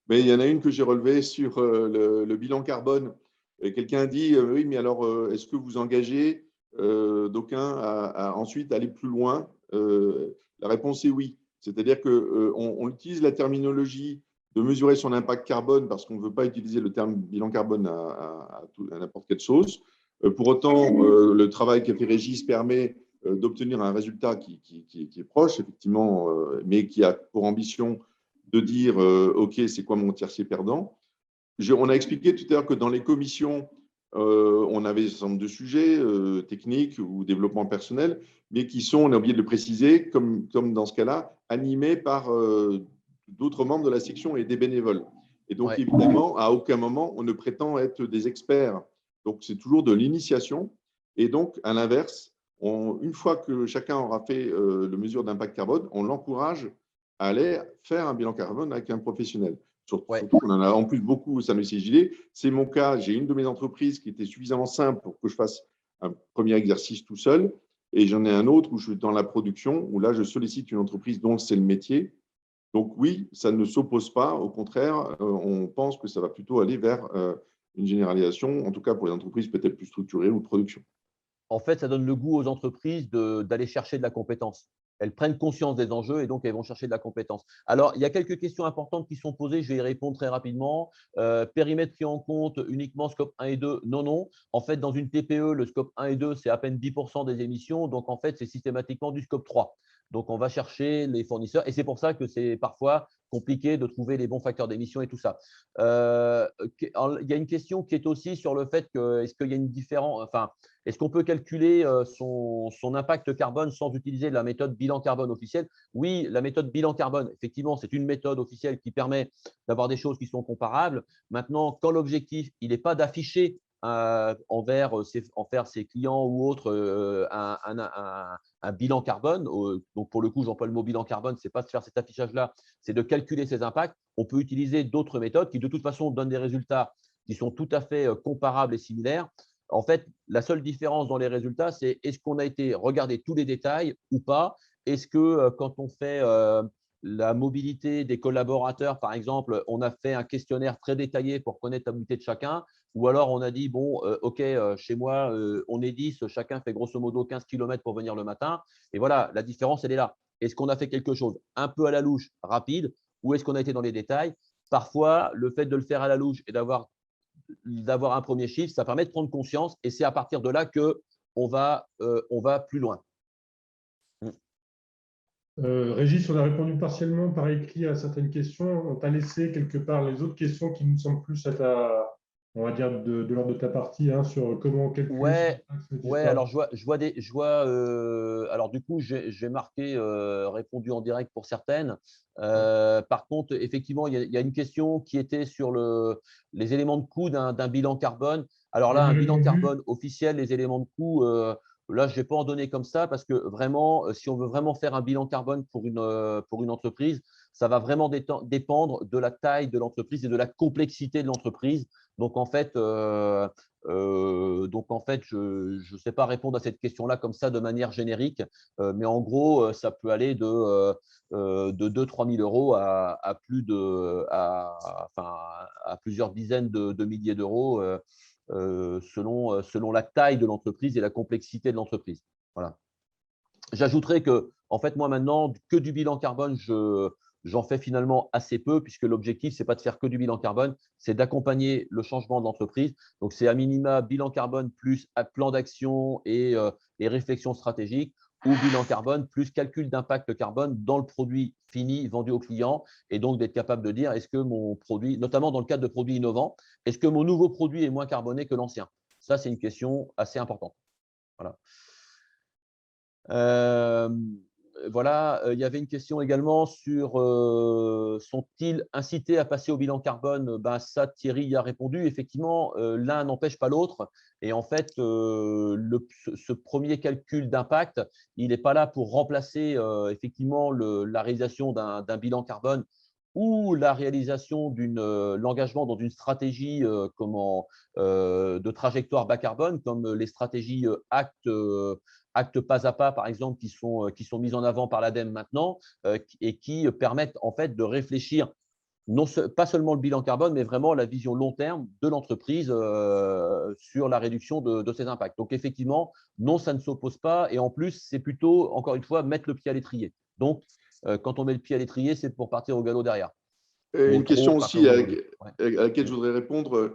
mais il y en a une que j'ai relevée sur le bilan carbone. Quelqu'un dit, oui, mais alors, est-ce que vous engagez d'aucuns à ensuite aller plus loin? La réponse est oui. C'est-à-dire qu'on utilise la terminologie de mesurer son impact carbone parce qu'on ne veut pas utiliser le terme bilan carbone à n'importe quelle sauce. Pour autant, le travail qu'a fait Régis permet d'obtenir un résultat qui est proche, effectivement, mais qui a pour ambition de dire OK, c'est quoi mon tiercé perdant? On a expliqué tout à l'heure que dans les commissions, on avait un certain nombre de sujets techniques ou développement personnel, mais qui sont, on a oublié de le préciser, comme dans ce cas-là, animés par d'autres membres de la section et des bénévoles. Et donc, évidemment, à aucun moment, on ne prétend être des experts. Donc, c'est toujours de l'initiation. Et donc, à l'inverse, une fois que chacun aura fait le mesure d'impact carbone, on l'encourage à aller faire un bilan carbone avec un professionnel. Surtout qu'on en a en plus beaucoup au sein du CJD. C'est mon cas. J'ai une de mes entreprises qui était suffisamment simple pour que je fasse un premier exercice tout seul. Et j'en ai un autre où je suis dans la production, où là, je sollicite une entreprise dont c'est le métier. Donc oui, ça ne s'oppose pas. Au contraire, on pense que ça va plutôt aller vers une généralisation, en tout cas pour les entreprises peut-être plus structurées ou de production. En fait, ça donne le goût aux entreprises d'aller chercher de la compétence. Elles prennent conscience des enjeux et donc elles vont chercher de la compétence. Alors, il y a quelques questions importantes qui sont posées. Je vais y répondre très rapidement. Périmètre pris en compte uniquement scope 1 et 2? Non, non. En fait, dans une TPE, le scope 1 et 2, c'est à peine 10% des émissions. Donc, en fait, c'est systématiquement du scope 3. Donc, on va chercher les fournisseurs et c'est pour ça que c'est parfois compliqué de trouver les bons facteurs d'émission et tout ça. Il y a une question qui est aussi sur le fait que est-ce qu'il y a une différence, enfin, est-ce qu'on peut calculer son impact carbone sans utiliser la méthode bilan carbone officielle? Oui, la méthode bilan carbone, effectivement, c'est une méthode officielle qui permet d'avoir des choses qui sont comparables. Maintenant, quand l'objectif, il n'est pas d'afficher envers ses clients ou autres un bilan carbone. Donc, pour le coup, j'emploie le mot bilan carbone, ce n'est pas de faire cet affichage-là, c'est de calculer ses impacts. On peut utiliser d'autres méthodes qui, de toute façon, donnent des résultats qui sont tout à fait comparables et similaires. En fait, la seule différence dans les résultats, c'est est-ce qu'on a été regarder tous les détails ou pas? Est-ce que quand on fait la mobilité des collaborateurs, par exemple, on a fait un questionnaire très détaillé pour connaître la mobilité de chacun, ou alors on a dit, bon, OK, chez moi, on est 10, chacun fait grosso modo 15 km pour venir le matin. Et voilà, la différence, elle est là. Est-ce qu'on a fait quelque chose un peu à la louche, rapide, ou est-ce qu'on a été dans les détails? Parfois, le fait de le faire à la louche et d'avoir un premier chiffre, ça permet de prendre conscience et c'est à partir de là qu'on va plus loin. Régis, on a répondu partiellement par écrit à certaines questions. On t'a laissé quelque part les autres questions qui nous semblent plus à ta, on va dire, de l'ordre de ta partie, hein, sur comment calculer. Ouais, alors alors du coup, j'ai marqué répondu en direct pour certaines. Par contre, effectivement, il y a une question qui était sur les éléments de coût d'un bilan carbone. Alors là, un bilan carbone officiel, les éléments de coût, là, je ne vais pas en donner comme ça parce que vraiment, si on veut vraiment faire un bilan carbone pour une entreprise, ça va vraiment dépendre de la taille de l'entreprise et de la complexité de l'entreprise. Donc, en fait, je ne sais pas répondre à cette question-là comme ça de manière générique, mais en gros, ça peut aller de 2 000 à 3 000 euros à plusieurs dizaines de milliers d'euros selon la taille de l'entreprise et la complexité de l'entreprise. Voilà. J'ajouterais que, en fait, moi maintenant, que du bilan carbone, j'en fais finalement assez peu, puisque l'objectif, ce n'est pas de faire que du bilan carbone, c'est d'accompagner le changement de l'entreprise. Donc, c'est à minima bilan carbone plus plan d'action et réflexion stratégique, ou bilan carbone plus calcul d'impact carbone dans le produit fini vendu au client, et donc d'être capable de dire est-ce que mon produit, notamment dans le cadre de produits innovants, est-ce que mon nouveau produit est moins carboné que l'ancien? Ça, c'est une question assez importante. Voilà. Voilà, il y avait une question également sur sont-ils incités à passer au bilan carbone? Ben, ça, Thierry y a répondu. Effectivement, l'un n'empêche pas l'autre. Et en fait, ce premier calcul d'impact, il n'est pas là pour remplacer effectivement la réalisation d'un bilan carbone ou la réalisation l'engagement dans une stratégie de trajectoire bas carbone, comme les stratégies actes pas à pas, par exemple, qui sont mises en avant par l'ADEME maintenant et qui permettent en fait de réfléchir pas seulement le bilan carbone, mais vraiment la vision long terme de l'entreprise sur la réduction de ses impacts. Donc, effectivement, non, ça ne s'oppose pas. Et en plus, c'est plutôt, encore une fois, mettre le pied à l'étrier. Donc, quand on met le pied à l'étrier, c'est pour partir au galop derrière. Une question aussi à laquelle je voudrais répondre,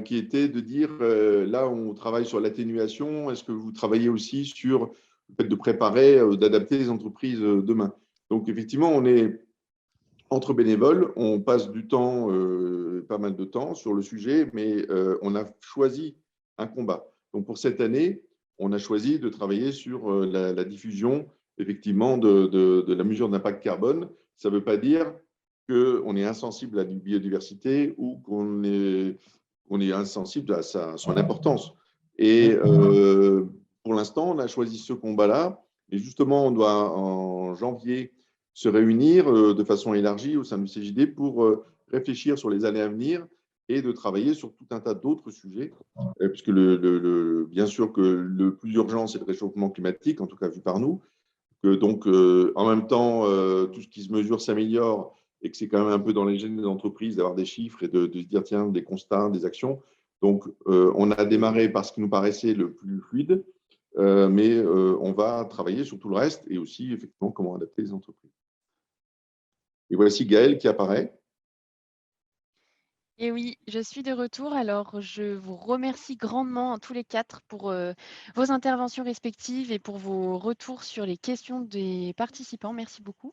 qui était de dire, là, on travaille sur l'atténuation. Est-ce que vous travaillez aussi sur le fait de préparer, d'adapter les entreprises demain? Donc, effectivement, on est entre bénévoles, on passe du temps, pas mal de temps sur le sujet, mais on a choisi un combat. Donc, pour cette année, on a choisi de travailler sur la diffusion, effectivement, de la mesure d'impact carbone. Ça ne veut pas dire qu'on est insensible à la biodiversité ou qu'on est insensible à son importance. Et pour l'instant, on a choisi ce combat-là. Et justement, on doit, en janvier, se réunir de façon élargie au sein du CJD pour réfléchir sur les années à venir et de travailler sur tout un tas d'autres sujets, puisque bien sûr que le plus urgent, c'est le réchauffement climatique, en tout cas vu par nous. Donc, en même temps, tout ce qui se mesure s'améliore et que c'est quand même un peu dans les gènes des entreprises d'avoir des chiffres et de se dire, tiens, des constats, des actions. Donc, on a démarré par ce qui nous paraissait le plus fluide, mais on va travailler sur tout le reste et aussi, effectivement, comment adapter les entreprises. Et voici Gaëlle qui apparaît. Et oui, je suis de retour. Alors, je vous remercie grandement tous les quatre pour vos interventions respectives et pour vos retours sur les questions des participants. Merci beaucoup.